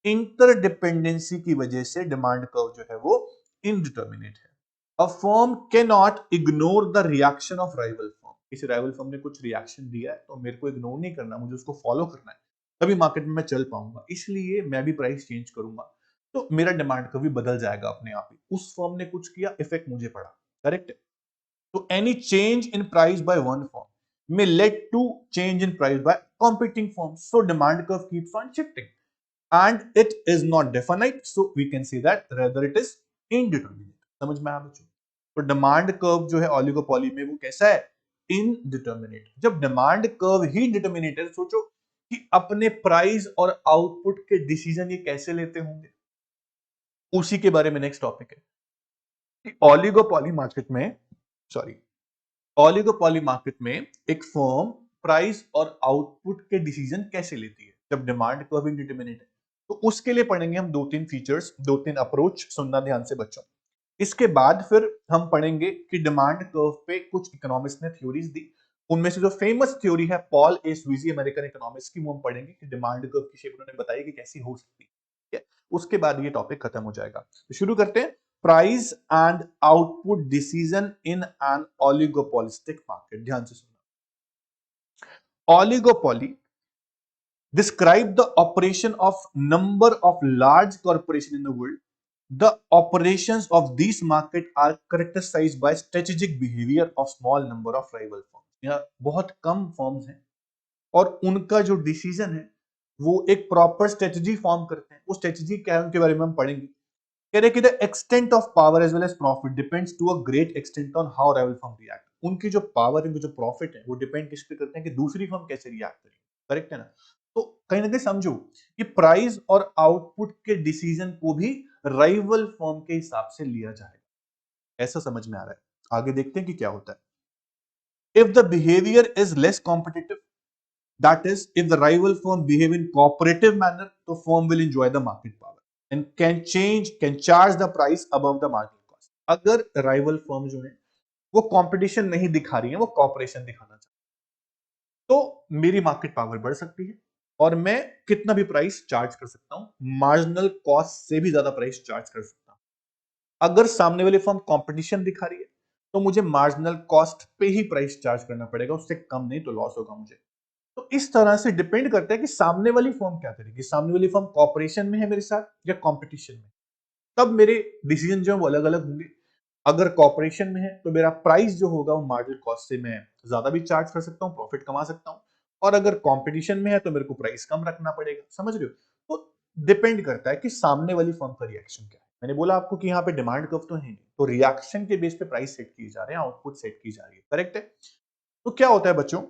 interdependency की वजह से डिमांड कर्व जो है वो इनडिटर्मिनेट है। A firm can not ignore the reaction of rival firm. किसी राइवल फर्म ने कुछ रिएक्शन दिया है तो मेरे को इग्नोर नहीं करना, मुझे उसको फॉलो करना है, तभी मार्केट में मैं चल पाऊंगा। इसलिए मैं भी प्राइस चेंज करूंगा तो मेरा डिमांड कर्व भी बदल जाएगा अपने आप ही। उस फर्म ने कुछ किया, इफेक्ट मुझे पड़ा। करेक्ट है? तो any change in price by one firm may lead to change in price by competing firms. So demand curve keeps on shifting and it is not definite. So we can say that rather it is indeterminate. समझ में आया बच्चों? तो डिमांड कर्व जो है ओलिगोपोली में वो कैसा है? इनडिटर्मिनेट। जब डिमांड कर्व ही इंडिटर्मिनेट है, सोचो कि अपने प्राइस और आउटपुट के डिसीजन ये कैसे लेते होंगे। उसी के बारे में नेक्स्ट टॉपिक है। ओलिगोपोली मार्केट में, सॉरी, ओलिगोपॉली मार्केट में एक फर्म प्राइस और आउटपुट के डिसीजन कैसे लेती है जब डिमांड कर्व इंडिटरमिनेट है। तो उसके लिए पढ़ेंगे हम 2-3 फीचर्स, 2-3 अप्रोच। सुनना ध्यान से बच्चों। इसके बाद फिर हम पढ़ेंगे कि डिमांड कर्व पे कुछ इकोनॉमिस्ट ने थ्योरीज दी। उनमें से जो फेमस थ्योरी है पॉल ए स्वीजी, अमेरिकन इकोनॉमिस्ट की, वो हम पढ़ेंगे कि डिमांड कर्व की शेप उन्होंने बताई कि कैसी हो सकती है। ठीक है? उसके बाद ये टॉपिक खत्म हो जाएगा। तो शुरू करते हैं। Price and output decision in an oligopolistic market. ध्यान से सुनना। Oligopoly describe the operation of number of large corporations in the world. The operations of these market are characterized by strategic behavior of small number of rival firms. यहाँ बहुत कम फर्म्स हैं और उनका जो डिसीजन है वो एक प्रॉपर स्ट्रेटजी फॉर्म करते हैं। वो स्ट्रेटजी क्या है उनके बारे में हम पढ़ेंगे। कह रहे कि the extent of power as well as profit depends to a great extent on how rival firm react. उनकी जो पावर है, उनकी जो प्रॉफिट है, वो डिपेंड किस पे करते हैं कि दूसरी फर्म कैसे रिएक्ट करेगी। करेक्ट है ना? तो कहीं ना कहीं समझो कि प्राइस और आउटपुट के डिसीजन को भी राइवल फर्म के हिसाब से लिया जाएगा। ऐसा समझ में आ रहा है? आगे देखते हैं कि क्या होता है। If the behaviour is less competitive, that is if the rival firm behave in cooperative manner, तो firm will enjoy the market power and can charge the price above the market cost. अगर राइवल फर्म जो है वो कंपटीशन नहीं दिखा रही है, वो कॉपरेशन दिखाना चाहती है, तो मेरी मार्केट पावर बढ़ सकती है और मैं कितना भी प्राइस चार्ज कर सकता हूं, मार्जिनल कॉस्ट से भी ज्यादा प्राइस चार्ज कर सकता हूं। अगर सामने वाली फर्म कंपटीशन दिखा रही है तो मुझे मार्जिनल कॉस्ट पे ही प्राइस चार्ज करना पड़ेगा, उससे कम नहीं तो लॉस होगा मुझे। तो इस तरह से डिपेंड करता है कि सामने वाली फर्म क्या करेगी। सामने वाली फर्म कॉपरेशन में है मेरे साथ या कंपटीशन में, तब मेरे डिसीजन जो है वो अलग अलग होंगे। अगर कॉपरेशन में है तो मेरा प्राइस जो होगा वो मार्जिनल कॉस्ट से मैं ज्यादा भी चार्ज कर सकता हूँ, प्रॉफिट कमा सकता हूँ। और अगर कंपटीशन में है तो मेरे को प्राइस कम रखना पड़ेगा। समझ रहे हो? तो डिपेंड करता है कि सामने वाली फर्म का रिएक्शन क्या है। मैंने बोला आपको कि यहाँ पे डिमांड कर्व तो है नहीं, तो रिएक्शन के बेस पे प्राइस सेट किए जा रहे हैं, आउटपुट सेट की जा रही है। करेक्ट है? तो क्या होता है बच्चों,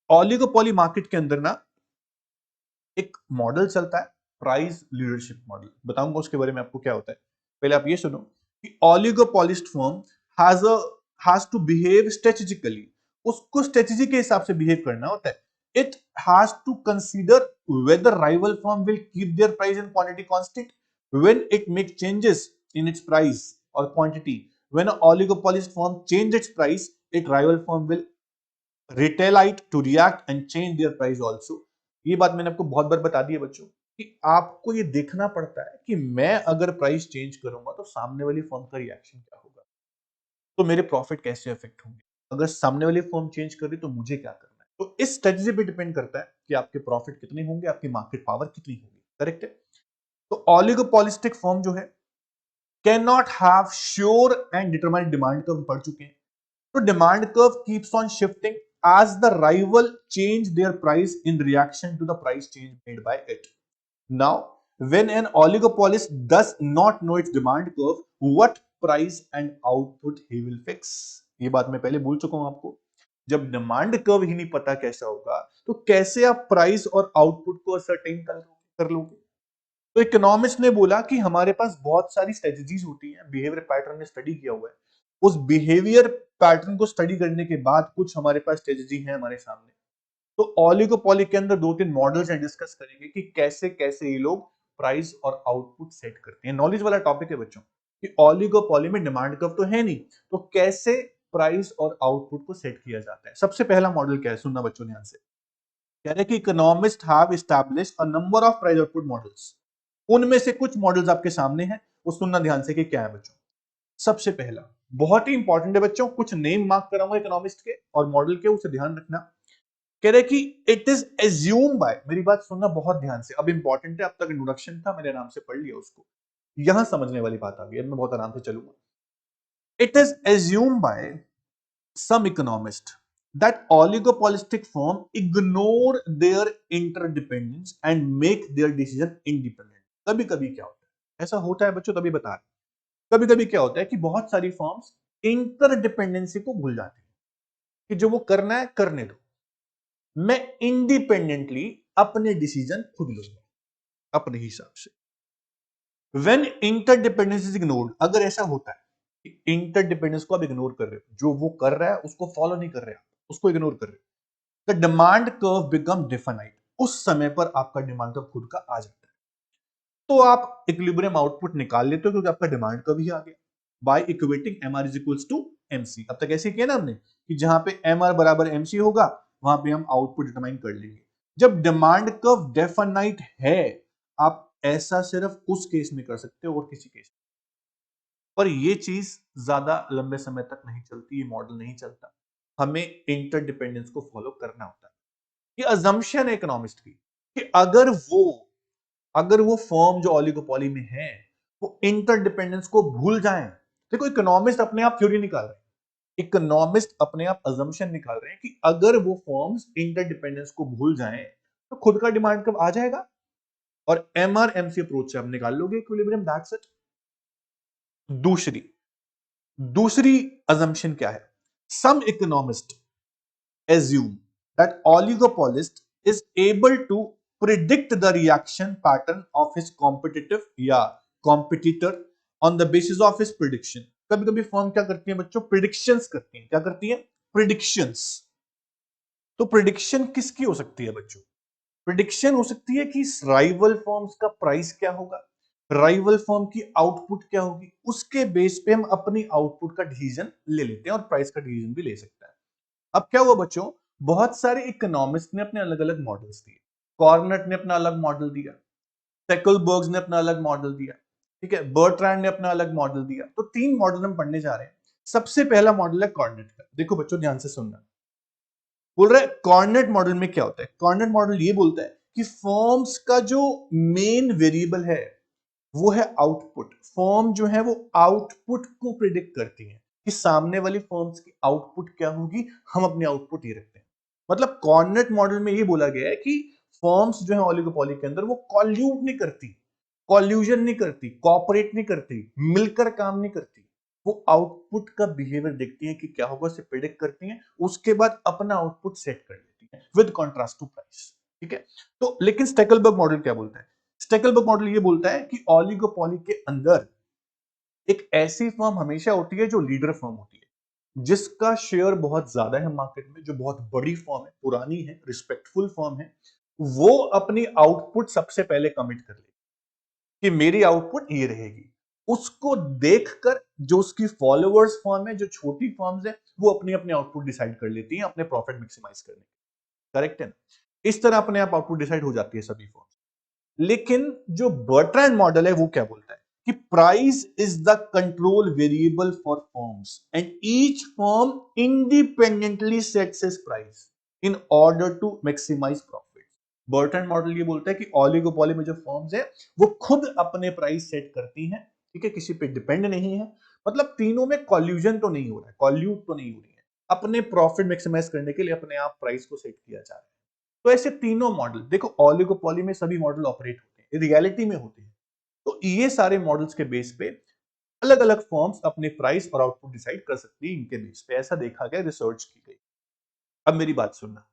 ऑलिगोपॉली मार्केट के अंदर ना एक मॉडल चलता है, प्राइस लीडरशिप मॉडल। बताऊंगा उसके बारे में आपको क्या होता है। पहले आप ये सुनो कि oligopolist firm has a has to behave strategically. उसको स्ट्रेटेजी के हिसाब से बिहेव करना होता है। It has to consider whether rival firm will keep their price and quantity constant when it make changes in its price और quantity. When a oligopolist firm change its price, it rival firm will retaliate to react and change their price also. ये बात मैंने आपको बहुत बार बता दी है बच्चों कि आपको ये देखना पड़ता है कि मैं अगर प्राइस चेंज करूंगा तो सामने वाली फर्म का रिएक्शन क्या होगा, तो मेरे प्रॉफिट कैसे अफेक्ट होंगे। अगर सामने वाली फर्म चेंज कर रही तो मुझे क्या करना है। तो इस स्ट्रेटजी पे डिपेंड करता है कि आपके प्रॉफिट कितने होंगे, आपकी मार्केट पावर कितनी होगी। करेक्ट है? तो ऑलिगोपॉलिस्टिक फर्म जो है can not have sure and determined demand curve, पढ़ चुके हैं। तो demand curve keeps on shifting as the rival change their price in reaction to the price change made by it. Now, when an oligopolist does not know its demand curve, what price and output he will fix? ये बात मैं पहले बोल चुका हूं आपको। जब डिमांड कर्व ही नहीं पता कैसा होगा तो कैसे आप प्राइस और आउटपुट को असरटेन कर लोगे। तो इकोनॉमिस्ट ने बोला कि हमारे पास बहुत सारी स्ट्रेटजीज होती हैं, बिहेवियर पैटर्न ने स्टडी किया हुआ है। उस बिहेवियर पैटर्न को स्टडी करने के बाद कुछ हमारे पास स्ट्रेटजी है हमारे सामने। तो ऑलिगोपॉली के अंदर 2-3 मॉडल्स हैं, डिस्कस करेंगे कि कैसे कैसे ये लोग प्राइस और आउटपुट सेट करते हैं। नॉलेज वाला टॉपिक है बच्चों कि ऑलिगोपॉली में डिमांड कर्व तो है नहीं, तो कैसे प्राइस और आउटपुट को सेट किया जाता है। सबसे पहला मॉडल क्या है, सुनना बच्चों ध्यान से। कह रहे हैं कि economist have established a number of price output models. उनमें से कुछ मॉडल्स आपके सामने हैं, वो सुनना ध्यान से कि क्या है बच्चों। सबसे पहला बहुत ही इंपॉर्टेंट है बच्चों, कुछ नेम मार्क कराऊंगा इकोनॉमिस्ट के और मॉडल के, उसे ध्यान रखना। कह रहे कि इट इज एज्यूम बाय, मेरी बात सुनना बहुत ध्यान से, अब इंपॉर्टेंट है। अब तक इंट्रोडक्शन था, मैंने आराम से पढ़ लिया उसको, यहां समझने वाली बात आ गई। अब मैं बहुत आराम से चलूंगा। It is assume by some economists that oligopolistic firm ignore their interdependence and make their decision independent. कभी कभी क्या होता है, ऐसा होता है बच्चों, तभी बता रहे। कभी कभी क्या होता है कि बहुत सारी फर्म्स इंटरडिपेंडेंसी को भूल जाती है कि जो वो करना है करने दो, मैं इंडिपेंडेंटली अपने डिसीजन खुद लूंगा अपने हिसाब से। व्हेन इंटरडिपेंडेंस इज इग्नोर्ड, अगर ऐसा होता है इंटरडिपेंडेंस को आप इग्नोर कर रहे हो, जो वो कर रहा है उसको फॉलो नहीं कर रहे आप, उसको इग्नोर कर रहे हो। The demand curve become definite, उस समय पर आपका डिमांड कर्व खुद का आ जाता है, तो आप इक्विलिब्रियम आउटपुट निकाल लेते हो क्योंकि आपका डिमांड कर्व ही आ गया by equating M R is equals to MC. अब तक ऐसे किया ना हमने कि जहां पे एम आर बराबर एमसी होगा वहां पे हम आउटपुट डिटरमाइन कर लेंगे। जब डिमांड कर्व डेफिनाइट है, आप ऐसा सिर्फ उस केस में कर सकते हो और किसी केस में, पर ये चीज ज्यादा लंबे समय तक नहीं चलती, ये मॉडल नहीं चलता, हमें इंटरडिपेंडेंस को फॉलो करना होता है। ये अजम्पशन है इकोनॉमिस्ट की कि अगर वो फर्म जो ओलिगोपॉली में है वो इंटरडिपेंडेंस को भूल जाएं। देखो इकोनॉमिस्ट अपने आप थ्योरी निकाल रहे हैं, इकोनॉमिस्ट अपने आप अजम्पशन निकाल रहे हैं कि अगर वो फर्म्स इंटरडिपेंडेंस को भूल जाएं तो खुद का डिमांड कब आ जाएगा, और एमआरएमसी अप्रोच से आप निकाल लोगे इक्विलिब्रियम, दैट्स इट। दूसरी दूसरी अजम्पशन क्या है? सम economist assume that oligopolist is able to predict the reaction pattern of his competitive या competitor on the basis of his prediction। कभी कभी फर्म क्या करती है बच्चों? प्रिडिक्शंस करती है। क्या करती है? प्रिडिक्शंस। तो प्रिडिक्शन किसकी हो सकती है बच्चों? प्रिडिक्शन हो सकती है कि राइवल फर्म्स का प्राइस क्या होगा, राइवल फर्म की आउटपुट क्या होगी, उसके बेस पे हम अपनी आउटपुट का डिसीजन ले लेते हैं और प्राइस का डिसीजन भी ले सकते हैं। अब क्या हुआ बच्चों? बहुत सारे इकोनॉमिस्ट ने अपने अलग अलग मॉडल्स दिए। कॉर्नेट ने अपना अलग मॉडल दिया, टेकलबर्ग्स ने अपना अलग मॉडल दिया, ठीक है, बर्ट्रैंड ने अपना अलग मॉडल दिया। तो तीन मॉडल हम पढ़ने जा रहे हैं। सबसे पहला मॉडल है कॉर्नेट का। देखो बच्चों ध्यान से सुनना। बोल रहा है कॉर्नेट मॉडल में क्या होता है? कॉर्नेट मॉडल ये बोलता है कि फॉर्म्स का जो मेन वेरिएबल है वो है आउटपुट। फॉर्म जो है वो आउटपुट को प्रिडिक्ट करती है कि सामने वाली फॉर्म्स की आउटपुट क्या होगी, हम अपनी आउटपुट ये रखते हैं। मतलब कॉर्नेट मॉडल में ये बोला गया है कि फॉर्म्स जो है ओलिगोपॉली के अंदर वो कॉल्यूट नहीं करती, कॉल्यूजन नहीं करती, कॉपरेट नहीं करती, मिलकर काम नहीं करती। वो आउटपुट का बिहेवियर देखती है कि क्या होगा, उसे प्रिडिक्ट करती है, उसके बाद अपना आउटपुट सेट कर लेती है विद कॉन्ट्रास्ट टू प्राइस। ठीक है। तो लेकिन स्टेकलबर्ग मॉडल क्या बोलता है? स्टेकलबर्ग मॉडल ये बोलता है कि ओलिगोपॉली के अंदर एक ऐसी फर्म हमेशा होती है जो लीडर फर्म होती है, जिसका शेयर बहुत ज्यादा है मार्केट में, जो बहुत बड़ी फर्म है, पुरानी है, रिस्पेक्टफुल फर्म है। वो अपनी आउटपुट सबसे पहले कमिट कर ले कि मेरी आउटपुट ये रहेगी। उसको देखकर जो उसकी फॉलोअर्स फर्म है, जो छोटी फर्म्स है, वो अपनी अपनी आउटपुट डिसाइड कर लेती हैं अपने प्रॉफिट मैक्सिमाइज करने। करेक्ट है ना? इस तरह अपने आप आउटपुट डिसाइड हो जाती है सभी फर्म। लेकिन जो बर्ट्रैंड मॉडल है वो क्या बोलता है कि price is the control variable for firms and each firm independently sets its price in order to maximise profit. Bertrand model ये बोलता है कि ओलिगोपॉली में जो फर्म्स है वो खुद अपने प्राइस सेट करती हैं, ठीक है, किसी पे डिपेंड नहीं है। मतलब तीनों में कॉल्यूजन तो नहीं हो रहा है, कॉल्यूट तो नहीं हो रही है, अपने प्रॉफिट मैक्सिमाइज करने के लिए अपने आप प्राइस को सेट किया जा रहा है। तो ऐसे तीनों मॉडल देखो, ओलिगोपॉली में सभी मॉडल ऑपरेट होते हैं, रियलिटी में होते हैं। तो ये सारे मॉडल्स के बेस पे अलग अलग फर्म्स अपने प्राइस और आउटपुट डिसाइड कर सकती है, इनके बेस पे ऐसा देखा गया, रिसर्च की गई। अब मेरी बात सुनना,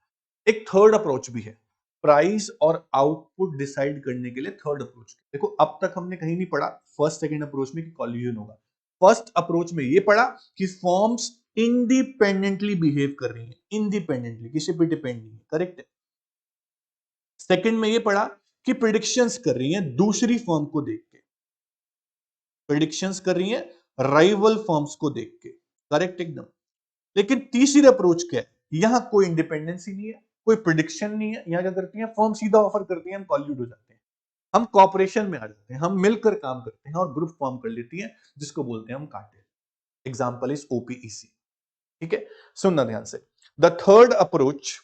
एक थर्ड अप्रोच भी है प्राइस और आउटपुट डिसाइड करने के लिए। थर्ड अप्रोच देखो, अब तक हमने कहीं नहीं पढ़ा फर्स्ट सेकंड अप्रोच में कि कॉल्यूजन होगा। फर्स्ट अप्रोच में ये पढ़ा कि फर्म्स इंडिपेंडेंटली बिहेव कर रही हैं, इंडिपेंडेंटली, किसी पे डिपेंड नहीं है। करेक्ट है। सेकंड में ये पढ़ा कि प्रिडिक्शंस कर रही हैं दूसरी फर्म को देख के, प्रिडिक्शंस कर रही हैं राइवल फर्म्स को देख के। करेक्ट एकदम। लेकिन तीसरी अप्रोच क्या है? यहां कोई इंडिपेंडेंसी नहीं है, कोई प्रिडिक्शन नहीं है। यहां क्या करती हैं फर्म? सीधा ऑफर करती हैं, हम कॉल्यूट हो जाते हैं, हम कॉपरेशन में आ जाते हैं, हम मिलकर काम करते हैं और ग्रुप फॉर्म कर लेती हैं, जिसको बोलते हैं हम कार्टेल। Example is OPEC. ठीक है, सुनना ध्यान से। The third approach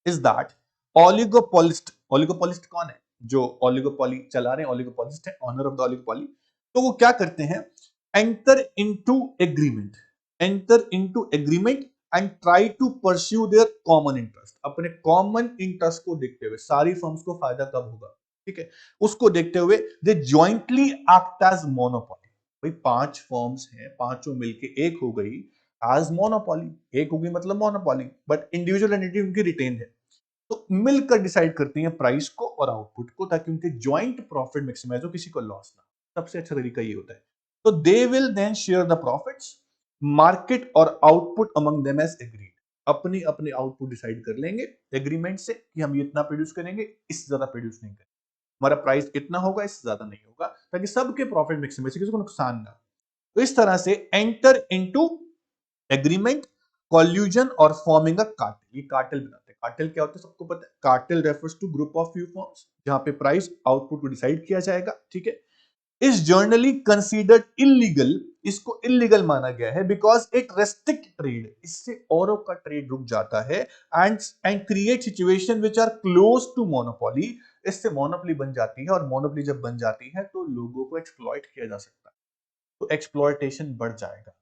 is that oligopolist, oligopolist कौन है? जो ओलिगोपॉली चला रहे हैं, ओलिगोपोलिस्ट है, ऑनर ऑफ द ओलिगोपॉली। तो वो क्या करते हैं? Enter into agreement, enter into agreement and try to pursue their common interest. अपने कॉमन इंटरेस्ट को देखते हुए, सारी फर्म्स को फायदा कब होगा, ठीक है, उसको देखते हुए दे जॉइंटली एक्ट एज मोनोपोली। भाई 5 फर्म्स हैं, पांचों मिलके एक हो गई एज मोनोपोली, एक होगी मतलब मोनोपोली, बट इंडिविजुअल एंटिटी उनकी रिटेन है। तो मिलकर डिसाइड करती हैं प्राइस को और आउटपुट को, ताकि उनके ज्वाइंट प्रॉफिट मैक्सिमाइज हो, किसी को लॉस ना। सबसे अच्छा तरीका ये होता है। तो they will then share the profits, market और output among them as agreed. अपनी अपनी आउटपुट डिसाइड कर लेंगे एग्रीमेंट से कि हम ये इतना प्रोड्यूस करेंगे, इससे ज्यादा प्रोड्यूस नहीं करेंगे, हमारा प्राइस इतना होगा, इससे ज्यादा नहीं होगा, ताकि सबके प्रॉफिट मैक्सिमम से किसी को नुकसान ना। तो इस तरह से एंटर इनटू एग्रीमेंट, कॉल्यूजन और फॉर्मिंग अ कार्टेल। ये कार्टेल बनाते हैं। कार्टेल क्या होता है सबको पता है। Cartel refers to group of few firms जहां पे प्राइस आउटपुट को डिसाइड किया जाएगा, ठीक है। इज जर्नली कंसीडर्ड इलीगल, इसको इलीगल माना गया है बिकॉज इट रेस्ट्रिक्ट ट्रेड, इससे औरों का ट्रेड रुक जाता है, and create situation which are close to monopoly, इससे मोनोपोली बन जाती है, और मोनोपोली जब बन जाती है तो लोगों को एक्सप्लॉइट किया जा सकता है, तो एक्सप्लॉयटेशन बढ़ जाएगा,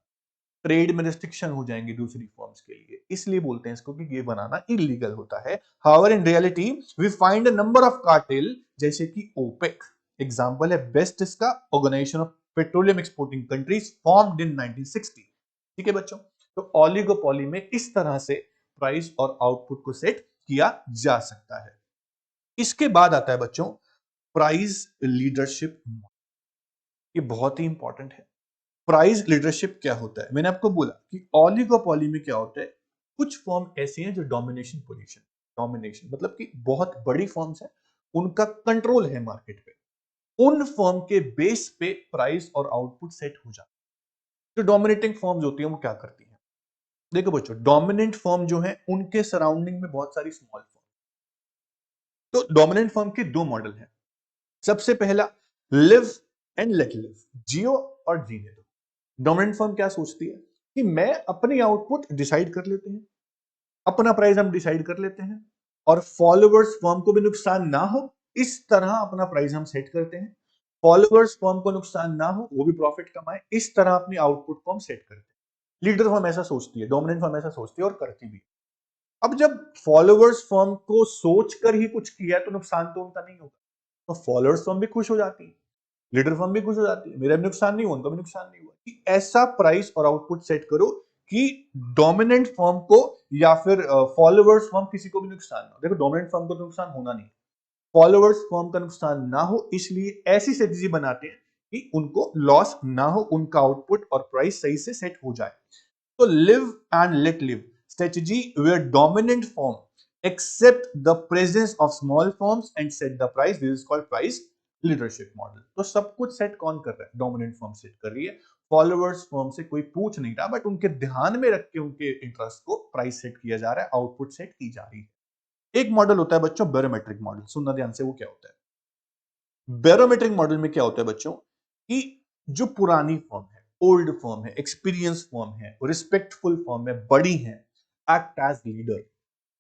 ट्रेड में रिस्ट्रिक्शन हो जाएंगे दूसरी फॉर्म्स के लिए, इसलिए बोलते हैं इसको कि ये बनाना इलीगल होता है। However in reality we find a number of cartel, जैसे कि ओपेक एग्जांपल है बेस्ट इसका, organisation of petroleum exporting countries formed in 1960। ठीक है बच्चों, तो ओलिगोपोली में इस तरह से प्राइस और आउटपुट को सेट किया जा सकता है। इसके बाद आता है बच्चों प्राइस लीडरशिप, ये बहुत ही इंपॉर्टेंट है। प्राइस लीडरशिप क्या होता है, मैंने आपको बोला कि ओलिगोपोली में क्या होता है, कुछ फर्म ऐसी हैं जो डोमिनेशन पोजीशन, डोमिनेशन मतलब कि बहुत बड़ी फर्म्स हैं, उनका कंट्रोल है मार्केट पे, उन फर्म के बेस पे प्राइस और आउटपुट सेट हो जाता है। जो डोमिनेटिंग फर्म्स होती हैं वो क्या करती हैं, देखो बच्चों डोमिनेंट फर्म जो है उनके सराउंडिंग में बहुत सारी स्मॉल फर्म। तो डोमिनेंट फर्म के दो मॉडल हैं। सबसे पहला लिव एंड लेट लिव, जियो और जीने दो। डोमिनेंट फर्म क्या सोचती है कि मैं अपनी आउटपुट डिसाइड कर लेते हैं, अपना प्राइस हम डिसाइड कर लेते हैं, और फॉलोवर्स फर्म को भी नुकसान ना हो इस तरह अपना प्राइस हम सेट करते हैं, फॉलोवर्स फर्म को नुकसान ना हो वो भी प्रॉफिट कमाए, इस तरह अपनी आउटपुट को हम सेट करते हैं। लीडर फर्म ऐसा सोचती है, डोमिनेंट फर्म ऐसा सोचती है और करती भी। अब जब फॉलोवर्स फर्म को सोच कर ही कुछ किया तो नुकसान तो उनका नहीं होगा, तो फॉलोअर्स फर्म भी खुश हो जाती है, लीडर फर्म भी खुश हो जाती है, मेरा भी नुकसान नहीं हुआ, उनका भी नुकसान नहीं हुआ। कि ऐसा प्राइस और आउटपुट सेट करो कि डोमिनेंट फर्म को या फिर फॉलोअर्स फर्म किसी को भी नुकसान ना हो। देखो डोमिनेंट फर्म को तो नुकसान होना नहीं, फॉलोअर्स फर्म का नुकसान ना हो, इसलिए ऐसी स्ट्रेटेजी बनाते हैं कि उनको लॉस ना हो, उनका आउटपुट और प्राइस सही से सेट हो जाए। तो live and let live strategy where dominant firm accept the presence of small firms and set the price, this is called price leadership model। तो सब कुछ सेट कौन कर रहा है, डोमिनेंट फर्म सेट कर रही है, फॉलोअर्स फर्म से कोई पूछ नहीं रहा, बट उनके ध्यान में रख के उनके इंटरेस्ट को प्राइस सेट किया जा रहा है, आउटपुट सेट की जा रही है। एक मॉडल होता है बच्चों बैरोमेट्रिक मॉडल, सुनना ध्यान से, वो क्या होता है। बैरोमेट्रिक मॉडल में क्या होता है बच्चों कि जो पुरानी फर्म है, ओल्ड फर्म है, एक्सपीरियंस फर्म है, रिस्पेक्टफुल फर्म है, बड़ी है, act as leader,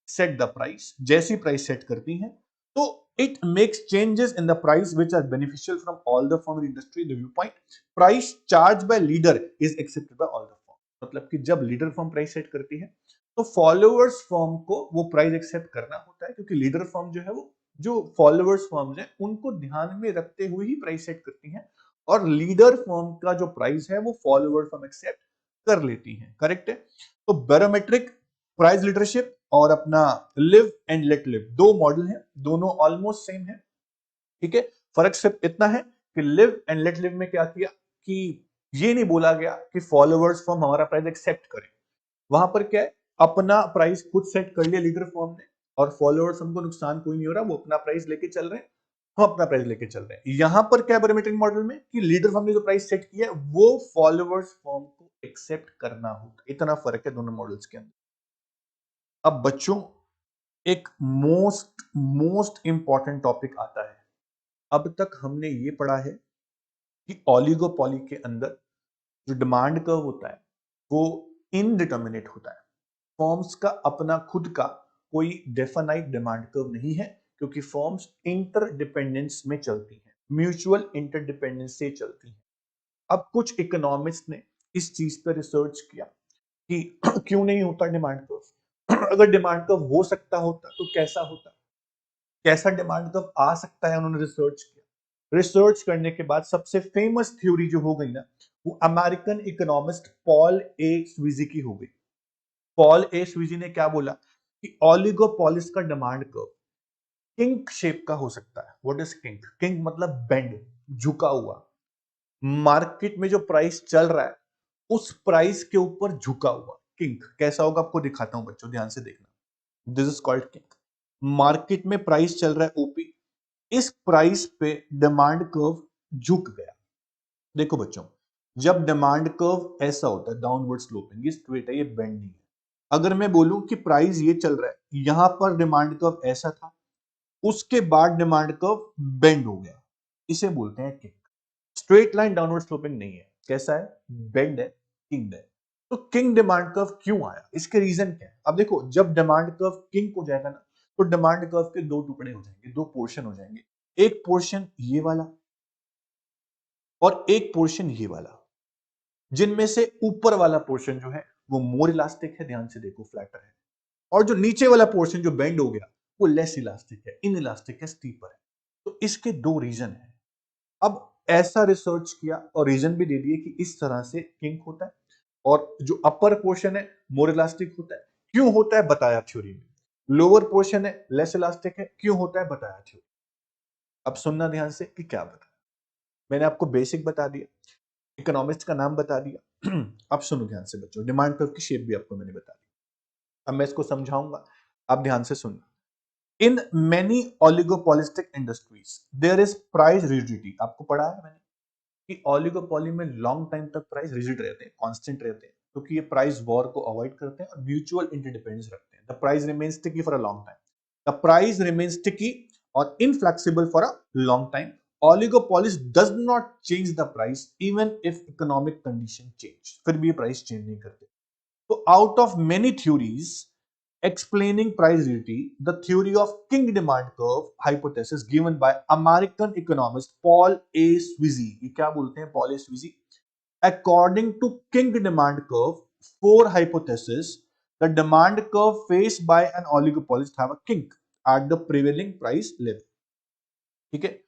set the price, जैसी प्राइस सेट करती हैं तो it makes changes in the price which are beneficial from all the firm in industry. The view point price charge by leader is accepted by all the firm, मतलब कि जब लीडर फर्म प्राइस सेट करती है तो फॉलोअर्स फर्म को वो प्राइस एक्सेप्ट करना होता है, क्योंकि लीडर फर्म जो है वो जो फॉलोअर्स फर्म्स हैं उनको ध्यान में रखते हुए ही प्राइस सेट करती हैं, और लीडर फर्म का जो प्राइस है वो फॉलोअर फर्म एक्सेप्ट कर लेती हैं। करेक्ट है। तो बैरोमेट्रिक प्राइस लीडरशिप और अपना लिव एंड लेट लिव दो मॉडल हैं, दोनों ऑलमोस्ट सेम है। ठीक है, फर्क सिर्फ इतना है कि लिव एंड लेट लिव में क्या किया कि ये नहीं बोला गया कि फॉलोअर्स फर्म हमारा प्राइस एक्सेप्ट करें, वहां पर क्या है अपना प्राइस खुद सेट कर लिया लीडर फर्म ने, और फॉलोअर्स हमको नुकसान कोई नहीं हो रहा, वो अपना प्राइस लेके चल रहे हैं, हम अपना प्राइस लेके चल रहे हैं। यहां पर क्या बैरोमेट्रिक मॉडल में कि लीडर फर्म ने जो प्राइस सेट किया है वो फॉलोअर्स फर्म को एक्सेप्ट करना होता, इतना फर्क है दोनों मॉडल्स के अंदर। अब बच्चों एक मोस्ट मोस्ट इंपॉर्टेंट टॉपिक आता है। अब तक हमने ये पढ़ा है कि ओलिगोपॉली के अंदर जो डिमांड कर्व होता है वो इनडिटर्मिनेट होता है, फॉर्म्स का अपना खुद का कोई डेफिनाइट डिमांड कर्व नहीं है, क्योंकि फॉर्म्स इंटरडिपेंडेंस में चलती हैं, म्यूचुअल इंटरडिपेंडेंस से चलती हैं। अब कुछ इकोनॉमिस्ट ने इस चीज पर रिसर्च किया कि क्यों नहीं होता डिमांड कर्व, अगर डिमांड कर्व हो सकता होता तो कैसा होता, कैसा डिमांड कर्व आ सकता है, उन्होंने रिसर्च किया। रिसर्च करने के बाद सबसे फेमस थ्योरी जो हो गई ना वो अमेरिकन इकोनॉमिस्ट पॉल ए स्वीजी की हो गई। पॉल ए स्वीजी ने क्या बोला कि ओलिगोपोलिस का डिमांड कर्व किंक शेप का हो सकता है। व्हाट इज किंक, किंक मतलब बेंड, झुका हुआ, मार्केट में जो प्राइस चल रहा है उस प्राइस के ऊपर झुका हुआ किंग कैसा होगा आपको दिखाता हूं बच्चों, ध्यान से देखना। This is called king. Market में प्राइस चल रहा है ओपी, इस प्राइस पे डिमांड कर्व झुक गया। देखो बच्चों, जब डिमांड कर्व ऐसा होता है डाउनवर्ड स्लोपिंग, ये स्ट्रेट है, ये बेंड नहीं है। अगर मैं बोलूं कि प्राइस ये चल रहा है, यहां पर डिमांड कर्व ऐसा था, उसके बाद डिमांड कर्व बेंड हो गया, इसे बोलते हैं king. Straight line downward sloping नहीं है, कैसा है, बेंड है, किंग है। तो किंग डिमांड कर्व क्यों आया, इसके रीजन क्या है? अब देखो, जब डिमांड कर्व किंग हो जाएगा ना, तो डिमांड कर्व के दो टुकड़े हो जाएंगे, दो पोर्शन हो जाएंगे। एक पोर्शन ये वाला और एक पोर्शन ये वाला, जिनमें से ऊपर वाला पोर्शन जो है वो मोर इलास्टिक है, ध्यान से देखो, फ्लैटर है, और जो नीचे वाला पोर्शन जो बेंड हो गया वो लेस इलास्टिक है, इन इलास्टिक है, स्टीपर है। तो इसके दो रीजन है। अब ऐसा रिसर्च किया और रीजन भी दे दिए कि इस तरह से किंक होता है, और जो अपर पोर्शन है मोर इलास्टिक होता है। क्यों होता है बताया थ्योरी में। लोअर पोर्शन है लेस इलास्टिक है, क्यों होता है बताया थ्योरी। अब सुनना ध्यान से कि क्या बताया। मैंने आपको बेसिक बता दिया, इकोनॉमिस्ट का नाम बता दिया। अब सुनो ध्यान से बच्चों, डिमांड कर्व की शेप भी आपको मैंने बता दी। अब मैं इसको समझाऊंगा, आप ध्यान से सुनना। In many oligopolistic industries there is price rigidity. आपको पढ़ा है मैंने कि ओलिगोपॉली में लॉन्ग टाइम तक प्राइस रिजिड रहते हैं, कांस्टेंट रहते हैं, क्योंकि ये प्राइस वॉर को अवॉइड करते हैं और म्यूचुअल इंटरडिपेंडेंस रखते हैं। The price remains sticky for a long time, the price remains sticky और inflexible for a long time. Oligopolies does not change the price even if economic condition change, फिर भी ये प्राइस चेंज नहीं करते। तो out of many theories explaining price rigidity, the theory of king demand curve hypothesis given by American economist Paul A. Sweezy, ये क्या बोलते हैं Paul A. Sweezy? According to king demand curve, four hypotheses, the demand curve faced by an oligopolist have a kink at the prevailing price level. ठीक है,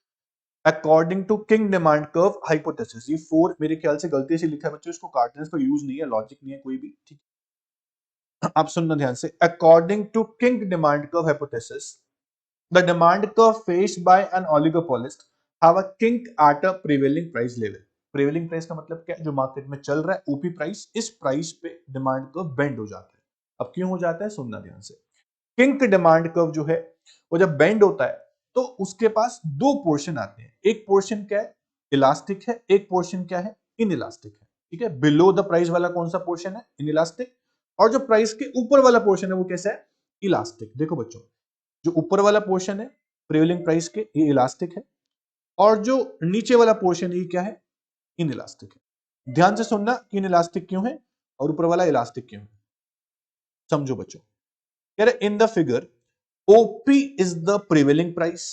according to kinked demand curve hypothesis, ये फोर मेरे ख्याल से गलती से लिखा है बच्चों, इसको काटने से यूज नहीं है, लॉजिक नहीं है कोई भी, ठीक है। आप सुनना ध्यान से, according to kinked demand curve hypothesis, the demand curve faced by an oligopolist have a kink at a prevailing price level. Prevailing price का मतलब क्या है, जो मार्केट में चल रहा है ओपी प्राइस, इस प्राइस पे डिमांड कर्व बेंड हो जाता है। अब क्यों हो जाता है, सुनना ध्यान से। किंक डिमांड कर्व जो है वो जब बेंड होता है तो उसके पास दो पोर्शन आते हैं, एक पोर्शन क्या है, इलास्टिक है, एक पोर्शन क्या है, इन इलास्टिक है। ठीक है, बिलो द प्राइस वाला कौन सा पोर्शन है, इन इलास्टिक, और जो प्राइस के ऊपर वाला पोर्शन है वो कैसा है, इलास्टिक। देखो बच्चों, जो ऊपर वाला पोर्शन है प्रिवेलिंग प्राइस के, ये इलास्टिक है, और जो नीचे वाला पोर्शन है ये क्या है, इन इलास्टिक है। ध्यान से सुनना कि इन इलास्टिक क्यों है और ऊपर वाला इलास्टिक क्यों है, समझो बच्चों। In the figure, OP is the prevailing price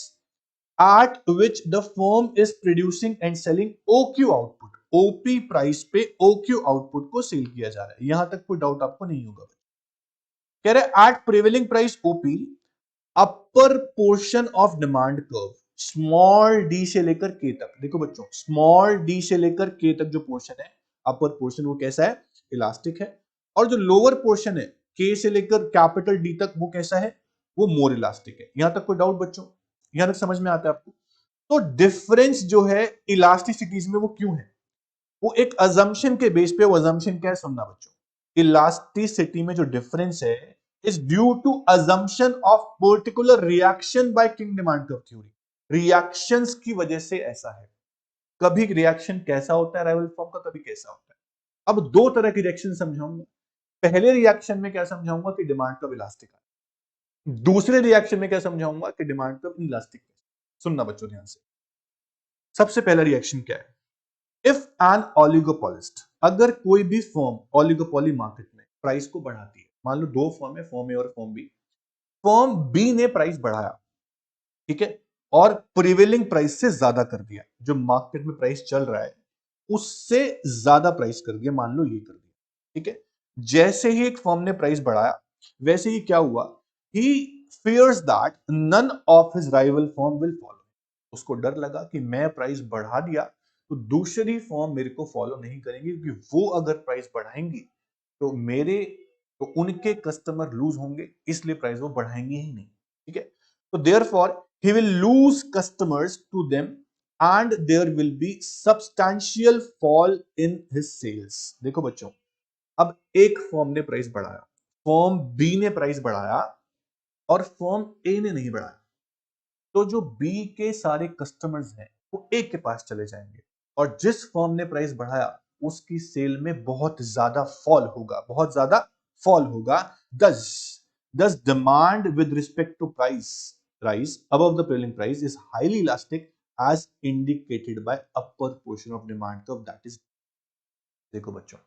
at which the firm is producing and selling OQ output. OP price पे OQ आउटपुट को सेल किया जा रहा है, यहां तक कोई डाउट आपको नहीं होगा। कह रहे at prevailing price OP, upper portion of demand curve, small D से लेकर के तक, देखो बच्चों स्मॉल डी से लेकर के तक जो पोर्शन है, अपर पोर्शन वो कैसा है, इलास्टिक है, और जो लोअर पोर्शन है के से लेकर कैपिटल डी तक वो कैसा है, वो मोर इलास्टिक है। यहां तक कोई डाउट बच्चों, यहां तक समझ में आता है आपको? तो डिफरेंस जो है इलास्टिसिटीज में वो क्यों है, वो एक अजम्पशन के बेस पे, वो अजम्पशन क्या है सुनना बच्चों। इलास्टिसिटी में जो डिफरेंस है is due to assumption of particular reaction by king demand curve theory. Reactions की वजह से ऐसा है, कभी रिएक्शन कैसा होता है राइवल फॉर्म का, कभी कैसा होता है। अब दो तरह की रिएक्शन समझाऊंगा। पहले रिएक्शन में क्या समझाऊंगा कि डिमांड कर्व इलास्टिक है, दूसरे रिएक्शन में क्या समझाऊंगा कि डिमांड कर्व इनलास्टिक है। सुनना बच्चों ध्यान से। सबसे पहला रिएक्शन क्या है, इफ एन ओलिगोपोलिस्ट, अगर कोई भी फर्म ओलिगोपोली मार्केट में प्राइस को बढ़ाती है, मान लो दो फर्म है, फर्म ए और फर्म बी, फर्म बी ने प्राइस बढ़ाया, ठीक है, और प्रिवेलिंग प्राइस से ज्यादा कर दिया, जो मार्केट में प्राइस चल रहा है उससे ज्यादा प्राइस कर दिया, मान लो ये कर दिया, ठीक है। जैसे ही एक फर्म ने प्राइस बढ़ाया, वैसे ही क्या हुआ, ही fears that none of his rival firm will follow. उसको डर लगा कि मैं प्राइस बढ़ा दिया तो दूसरी फर्म मेरे को फॉलो नहीं करेंगी, क्योंकि वो अगर प्राइस बढ़ाएंगी तो मेरे, तो उनके कस्टमर लूज होंगे, इसलिए प्राइस वो बढ़ाएंगे ही नहीं, ठीक है। तो therefore he will lose customers to them and there will be substantial fall in his sales। देखो बच्चों, अब एक फर्म ने प्राइस बढ़ाया, फर्म बी ने प्राइस बढ़ाया और फर्म ए ने नहीं बढ़ाया, तो जो बी के सारे कस्टमर्स हैं वो ए के पास चले जाएंगे और जिस फर्म ने प्राइस बढ़ाया उसकी सेल में बहुत ज्यादा फॉल होगा, बहुत ज्यादा फॉल होगा। दस दस demand with respect to price rise above the prevailing price is highly elastic as indicated by upper portion of demand curve, that is। देखो बच्चों,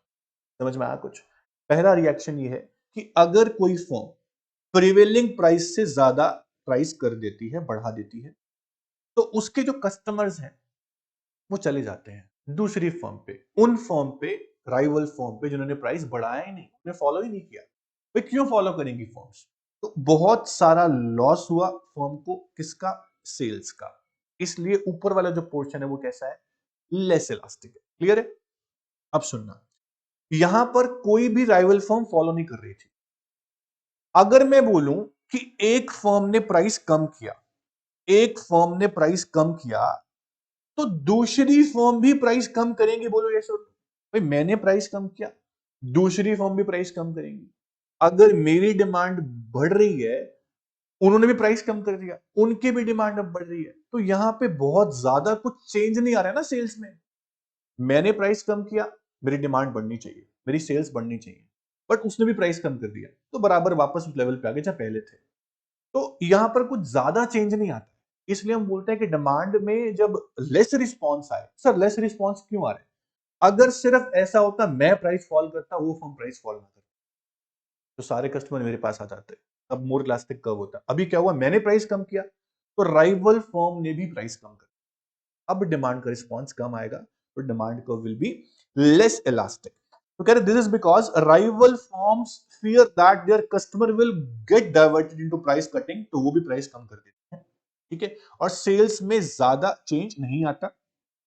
समझ में आया कुछ? पहला रिएक्शन ये है कि अगर कोई फर्म प्रिवेलिंग प्राइस से ज्यादा प्राइस कर देती है, बढ़ा देती है, तो उसके जो कस्टमर्स हैं वो चले जाते हैं दूसरी फर्म पे, उन फर्म पे, राइवल फर्म पे जिन्होंने प्राइस बढ़ाया ही नहीं, उन्हें फॉलो ही नहीं किया। वे क्यों फॉलो करेंगी फर्म्स? तो बहुत सारा लॉस हुआ फर्म को, किसका? सेल्स का। इसलिए ऊपर वाला जो पोर्शन है वो कैसा है? लेस इलास्टिक है। क्लियर है? अब सुनना, यहां पर कोई भी राइवल फर्म फॉलो नहीं कर रही थी। अगर मैं बोलूं कि एक फर्म ने प्राइस कम किया, एक फर्म ने प्राइस कम किया, तो दूसरी फर्म भी प्राइस कम करेंगी। बोलो यस और नो। भाई मैंने प्राइस कम किया, दूसरी फर्म भी प्राइस कम करेंगी। अगर मेरी डिमांड बढ़ रही है, उन्होंने भी प्राइस कम कर दिया, उनकी भी डिमांड अब बढ़ रही है, तो यहां पे बहुत ज्यादा कुछ चेंज नहीं आ रहा है ना सेल्स में। मैंने प्राइस कम किया, मेरी डिमांड बढ़नी चाहिए, मेरी सेल्स बढ़नी चाहिए, बट उसने भी प्राइस कम कर दिया, तो बराबर वापस उस लेवल पे आ गए जहां पहले थे। तो यहां पर कुछ ज्यादा चेंज नहीं आता, इसलिए हम बोलते हैं कि डिमांड में जब लेस रिस्पॉन्स आए, सर लेस रिस्पॉन्स क्यों आ रहा है? अगर सिर्फ ऐसा होता मैं प्राइस फॉल करता, वो फर्म प्राइस फॉल ना करता, तो सारे कस्टमर मेरे पास आ जाते, अब मोर इलास्टिक कर्व होता। अभी क्या हुआ? मैंने प्राइस कम किया तो राइवल फर्म ने भी प्राइस कम कर, अब डिमांड का रिस्पॉन्स कम आएगा, तो demand curve will be less elastic. तो कह रहे this is because rival firms fear that there customer will get diverted into price cutting, तो वो भी प्राइस कम कर देते हैं। ठीक है, और सेल्स में ज्यादा चेंज नहीं आता,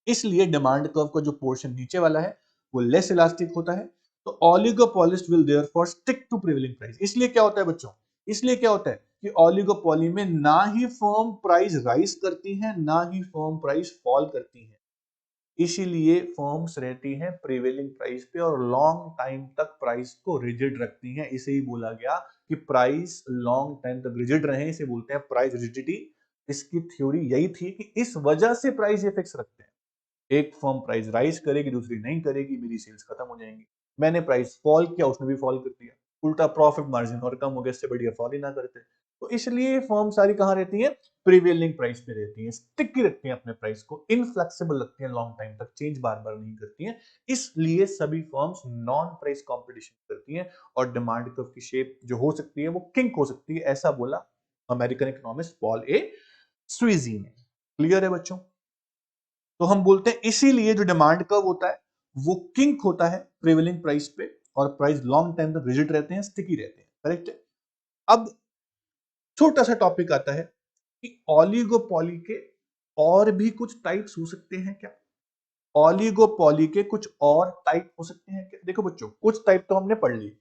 इसलिए डिमांड कर्व का जो पोर्शन नीचे वाला है वो लेस इलास्टिक होता है। तो oligopolist will therefore stick to prevailing price. इसलिए क्या होता है बच्चों, इसलिए क्या होता है कि ऑलिगोपोली में ना ही फर्म प्राइस राइज करती है, ना ही फर्म प्राइस फॉल करती है, इसीलिए फर्म्स रहती हैं प्रिवेलिंग प्राइस पे और लॉन्ग टाइम तक प्राइस को रिजिड रखती हैं। इसे ही बोला गया कि प्राइस लॉन्ग टाइम तक रिजिड रहे, इसे बोलते हैं प्राइस रिजिडिटी। इसकी थ्योरी यही थी कि इस वजह से प्राइस ये फिक्स रखते हैं, एक फर्म प्राइस राइज करेगी, दूसरी नहीं करेगी, मेरी सेल्स खत्म हो जाएंगी। मैंने प्राइस फॉल किया, उसने भी फॉल कर दिया, उल्टा प्रॉफिट मार्जिन और कम हो गया, इससे बढ़िया फॉल ही ना करते। तो इसलिए फर्म सारी कहां रहती है? प्रीवेलिंग प्राइस पे रहती है, स्टिकी रखती है अपने प्राइस को, इनफ्लेक्सिबल रखती है, लॉन्ग टाइम तक चेंज बार बार नहीं करती है। इसलिए सभी फर्म्स नॉन प्राइस कॉम्पिटिशन करती हैं और डिमांड कर्व की शेप जो हो सकती है वो किंक हो सकती है, ऐसा बोला अमेरिकन इकोनॉमिस्ट पॉल ए स्वीजी ने। क्लियर है बच्चों? तो हम बोलते हैं इसीलिए जो डिमांड कर्व होता है वो किंक होता है प्रिवेलिंग प्राइस पे और प्राइस लॉन्ग टाइम तक रिजिड रहते हैं, स्टिकी रहते हैं। करेक्ट है? अब छोटा सा टॉपिक आता है कि ऑलिगोपॉली के और भी कुछ टाइप्स हो सकते हैं क्या? ऑलिगोपॉली के कुछ और टाइप हो सकते हैं क्या? देखो बच्चों, कुछ टाइप तो हमने पढ़ ली।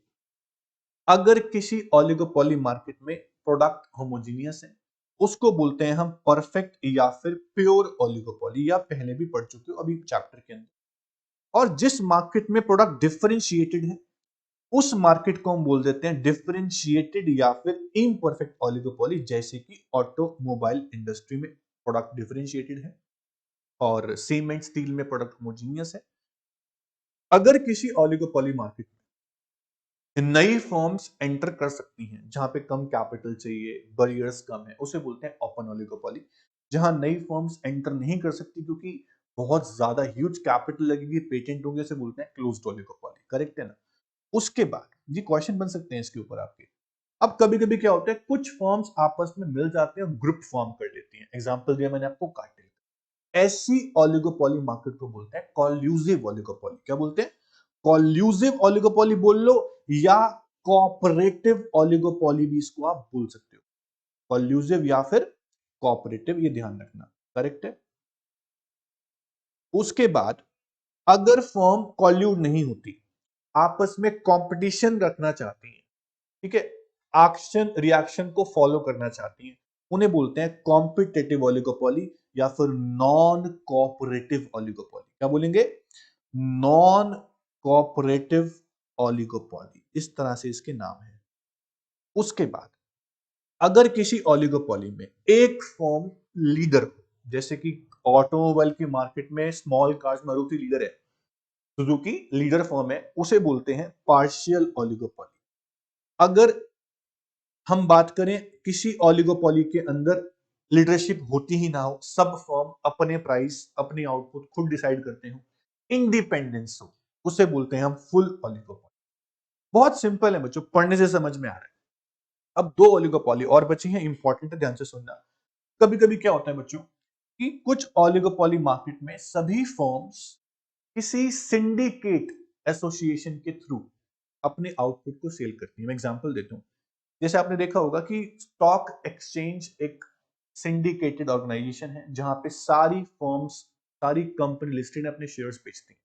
अगर किसी ऑलिगोपॉली मार्केट में प्रोडक्ट होमोजीनियस है, उसको बोलते हैं हम परफेक्ट या फिर प्योर ऑलिगोपॉली, या पहले भी पढ़ चुके हो अभी चैप्टर के अंदर। और जिस मार्केट में प्रोडक्ट डिफरेंशिएटेड है, उस मार्केट को हम बोल देते हैं डिफरेंशिएटेड या फिर इम्परफेक्ट ऑलिगोपॉली। जैसे कि ऑटोमोबाइल इंडस्ट्री में प्रोडक्ट डिफरेंशिएटेड है और सीमेंट स्टील में प्रोडक्ट होमोजीनियस है। अगर किसी ऑलिगोपॉली मार्केट में नई फर्म्स एंटर कर सकती हैं जहां पे कम कैपिटल चाहिए, बैरियर्स कम है, उसे बोलते हैं ओपन ऑलिगोपॉली। जहां नई फर्म्स एंटर नहीं कर सकती क्योंकि बहुत ज्यादा ह्यूज कैपिटल लगेगी, पेटेंट होंगे, उसे बोलते हैं क्लोज्ड ऑलिगोपॉली। करेक्ट है ना? उसके बाद ये क्वेश्चन बन सकते हैं इसके ऊपर आपके। अब कभी कभी क्या होता है, कुछ फर्म्स आपस में मिल जाते हैं और ग्रुप फॉर्म कर लेती हैं। एग्जांपल दिया मैंने आपको, कार्टेल। ऐसी ऑलिगोपॉली मार्केट को बोलते हैं कॉल्यूसिव ऑलिगोपॉली। क्या बोलते हैं? कॉल्यूसिव ऑलिगोपॉली बोल लो या कोऑपरेटिव ऑलिगोपॉली भी इसको आप बोल सकते हो। कॉल्यूसिव या फिर कोऑपरेटिव, ये ध्यान रखना। करेक्ट है? उसके बाद अगर फर्म कॉल्यूड नहीं होती, आपस में कंपटीशन रखना चाहती है, ठीक है, एक्शन रिएक्शन को फॉलो करना चाहती हैं, उन्हें बोलते हैं कॉम्पिटिटिव ओलिगोपॉली या फिर नॉन कोऑपरेटिव ओलिगोपॉली। क्या बोलेंगे? नॉन कोऑपरेटिव ओलिगोपॉली, इस तरह से इसके नाम है। उसके बाद अगर किसी ओलिगोपॉली में एक फर्म लीडर हो, जैसे कि ऑटोमोबाइल की मार्केट में स्मॉल कार्स मारुति लीडर है, सुजुकी लीडर फर्म है, उसे बोलते हैं पार्शियल ओलिगोपॉली। अगर हम बात करें किसी ओलिगोपॉली के अंदर लीडरशिप होती ही ना हो, सब फर्म अपने प्राइस अपनी आउटपुट खुद डिसाइड करते हो, इंडिपेंडेंस हो, उसे बोलते हैं हम फुल ओलिगोपॉली। बहुत सिंपल है बच्चों, पढ़ने से समझ में आ रहा है। अब दो ओलिगोपॉली और बची हैं, इंपॉर्टेंट है, ध्यान से सुनना। कभी कभी क्या होता है बच्चों कि कुछ ओलिगोपॉली मार्केट में सभी फर्म्स किसी सिंडिकेट एसोसिएशन के थ्रू अपने आउटपुट को सेल करती है। मैं एग्जांपल देता हूं, जैसे आपने देखा होगा कि स्टॉक एक्सचेंज एक सिंडिकेटेड ऑर्गेनाइजेशन है जहां पे सारी फर्म्स, सारी कंपनी लिस्टेड अपने शेयर्स बेचती हैं।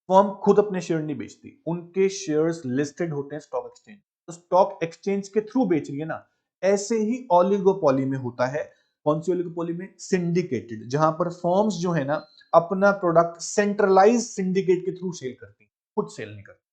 फर्म खुद अपने शेयर नहीं बेचती, उनके शेयर्स लिस्टेड होते हैं स्टॉक एक्सचेंज, तो स्टॉक एक्सचेंज के थ्रू बेच रही है ना। ऐसे ही ओलिगोपॉली में होता है। कौन सी ओलिगोपॉली में? सिंडिकेटेड, जहां पर फर्म्स जो है ना अपना प्रोडक्ट सेंट्रलाइज सिंडिकेट के थ्रू सेल करती हैं, खुद सेल नहीं करती।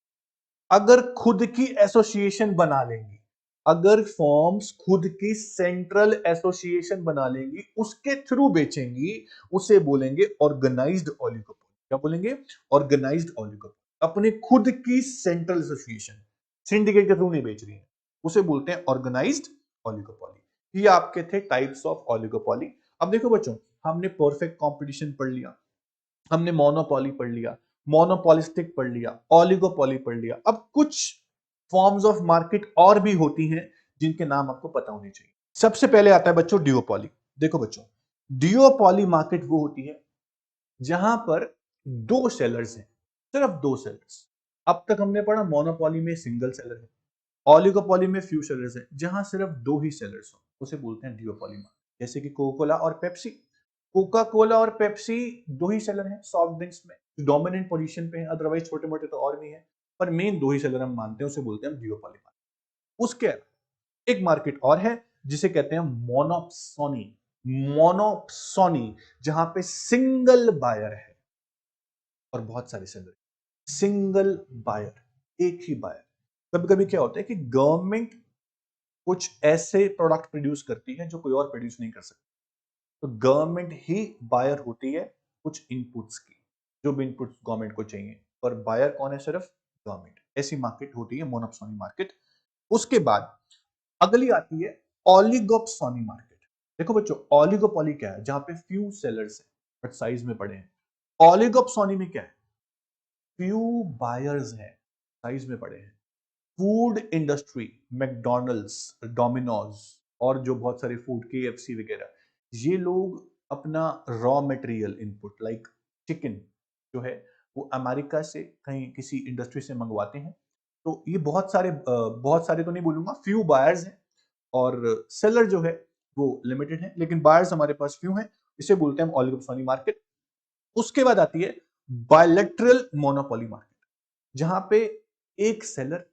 अगर खुद की एसोसिएशन बना लेंगी, अगर फर्म्स खुद की सेंट्रल एसोसिएशन बना लेंगी, उसके थ्रू बेचेंगी, उसे बोलेंगे ऑर्गेनाइज्ड ओलिगोपॉली। क्या बोलेंगे? Organised oligopoly. अपने खुद की सेंट्रल एसोसिएशन, सिंडिकेट के थ्रू नहीं बेच रही है, उसे बोलते हैं ऑर्गेनाइज्ड ओलिगोपॉली। ये आपके थे टाइप्स ऑफ ओलिगोपॉली। अब देखो बच्चों, हमने परफेक्ट कंपटीशन पढ़ लिया, हमने मोनोपॉली पढ़ लिया, मोनोपॉलिस्टिक पढ़ लिया, ओलिगोपॉली पढ़ लिया। अब कुछ फॉर्म्स ऑफ मार्केट और भी होती हैं जिनके नाम आपको पता होने चाहिए। सबसे पहले आता है बच्चों डिओपॉली। देखो बच्चों, डिओपॉली मार्केट वो होती है जहां पर दो सेलर्स हैं, सिर्फ दो सेलर्स। अब तक हमने पढ़ा मोनोपॉली में सिंगल सेलर है, ओलिगोपॉली में फ्यू सेलर्स हैं, जहां सिर्फ दो ही सेलर्स हो, उसे बोलते हैं डिओपॉली मार्केट। जैसे कि कोका कोला और पेप्सी। कोका कोला और पेप्सी दो ही सेलर हैं सॉफ्ट ड्रिंक्स में, डोमिनेंट पोजीशन पे हैं, अदरवाइज छोटे मोटे तो और भी हैं, पर मेन दो ही सेलर हम मानते हैं, उसे बोलते हैं हम डिओपॉली मार्केट। उसके एक मार्केट और है जिसे कहते हैं मोनोप्सोनी। मोनोप्सोनी, जहां पे सिंगल बायर है और बहुत सारे सेलर। सिंगल बायर, एक ही बायर। कभी कभी क्या होता है कि गवर्नमेंट कुछ ऐसे प्रोडक्ट प्रोड्यूस करती है जो कोई और प्रोड्यूस नहीं कर सकती, तो गवर्नमेंट ही बायर होती है कुछ इनपुट्स की, जो भी इनपुट्स गवर्नमेंट को चाहिए, पर बायर कौन है? सिर्फ गवर्नमेंट। ऐसी मार्केट होती है मोनोप्सोनी मार्केट। उसके बाद अगली आती है ओलिगोप्सोनी मार्केट। देखो बच्चों, ओलिगोपॉली क्या है? जहां पे फ्यू सेलर्स हैं बट साइज में बड़े हैं। ओलिगोप्सोनी में क्या है? फ्यू बायर्स हैं, साइज में बड़े हैं। फूड इंडस्ट्री, मैकडॉनल्ड्स, डोमिनोज और जो बहुत सारे फूड, केएफसी वगैरह, ये लोग अपना raw material input like chicken जो है वो अमेरिका से कहीं किसी इंडस्ट्री से मंगवाते हैं। तो ये बहुत सारे तो नहीं बोलूंगा, फ्यू बायर्स हैं, और सेलर जो है वो लिमिटेड है, लेकिन बायर्स हमारे पास फ्यू हैं। इसे बोलते हैं हम ओलिगोपोली मार्केट। उसके बाद आती है बायलैटरल मोनोपोली मार्केट, जहां पे एक सेलर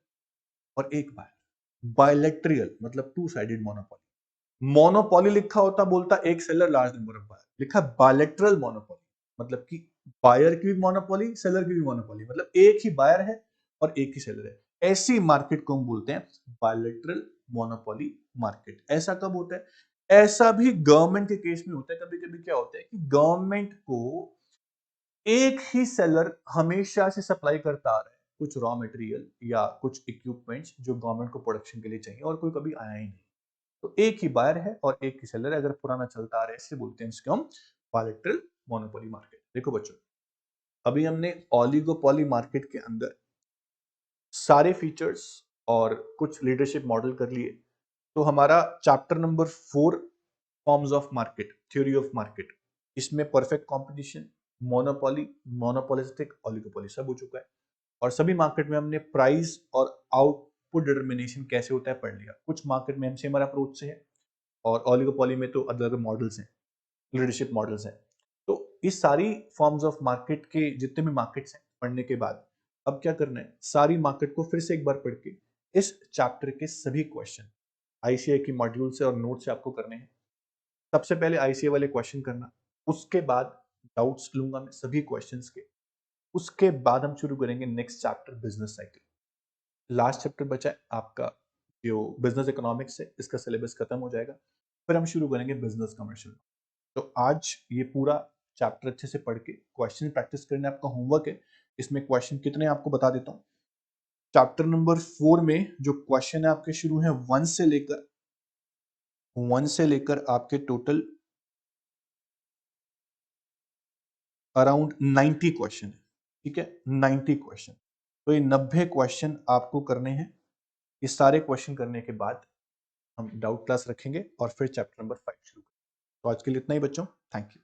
और एक बायर। बायलैटरल मतलब टू साइडेड मोनोपोली। मोनोपोली लिखा होता बोलता एक seller large number of buyer, लिखा बायलैटरल मोनोपोली मतलब कि बायर की भी मोनोपोली, सेलर की भी मोनोपोली, मतलब एक ही बायर है और एक ही सेलर है। ऐसी मार्केट को हम बोलते हैं बायलैटरल मोनोपोली मार्केट। ऐसा कब होता है? ऐसा भी गवर्नमेंट के केस में होता है। कभी कभी क्या होता है कि गवर्नमेंट को एक ही सेलर हमेशा से सप्लाई करता आ रहा है कुछ रॉ मटेरियल या कुछ इक्विपमेंट्स जो गवर्नमेंट को प्रोडक्शन के लिए चाहिए, और कोई कभी आया ही नहीं। तो एक ही बायर है और एक ही सेलर है, अगर पुराना चलता आ रहा है, इससे बोलते हैं इसको हम बायलैटरल मोनोपोली मार्केट। देखो बच्चों, अभी हमने ओलिगोपोली मार्केट के अंदर सारे फीचर्स और कुछ लीडरशिप मॉडल कर लिए। तो हमारा chapter number 4, forms of market, theory of market, इसमें perfect competition, monopoly, monopolistic, oligopoly सब हो चुका है। और सभी मार्केट में हमने प्राइस और आउटपुट डिटरमिनेशन कैसे होता है पढ़ लिया। कुछ मार्केट में एमसीएमआर अप्रोच से है और ओलिगोपोली में तो अलग अलग मॉडल्स हैं, लीडरशिप मॉडल्स हैं। तो इस सारी फॉर्म्स ऑफ मार्केट के जितने भी मार्केट्स हैं पढ़ने के बाद अब क्या करना है, सारी मार्केट को फिर से एक बार पढ़ के इस चैप्टर के सभी क्वेश्चन आईसीआई की मॉड्यूल से और नोट से आपको करने हैं। सबसे पहले आईसीआई वाले क्वेश्चन करना, उसके बाद डाउट्स लूंगा मैं सभी क्वेश्चंस के। उसके बाद हम शुरू करेंगे next chapter business cycle. Last chapter बचा है आपका जो बिजनेस इकोनॉमिक्स है, इसका सिलेबस खत्म हो जाएगा, फिर हम शुरू करेंगे बिजनेस कमर्शियल। तो आज ये पूरा चैप्टर अच्छे से पढ़ के क्वेश्चन प्रैक्टिस करना आपका होमवर्क है। इसमें क्वेश्चन कितने आपको बता देता हूँ। चैप्टर नंबर 4 में जो क्वेश्चन है आपके शुरू है 1 से लेकर आपके टोटल अराउंड 90 क्वेश्चन है। ठीक है, 90 क्वेश्चन। तो ये 90 क्वेश्चन आपको करने हैं। ये सारे क्वेश्चन करने के बाद हम डाउट क्लास रखेंगे और फिर चैप्टर नंबर 5 शुरू करेंगे। तो आज के लिए इतना ही बच्चों, थैंक यू।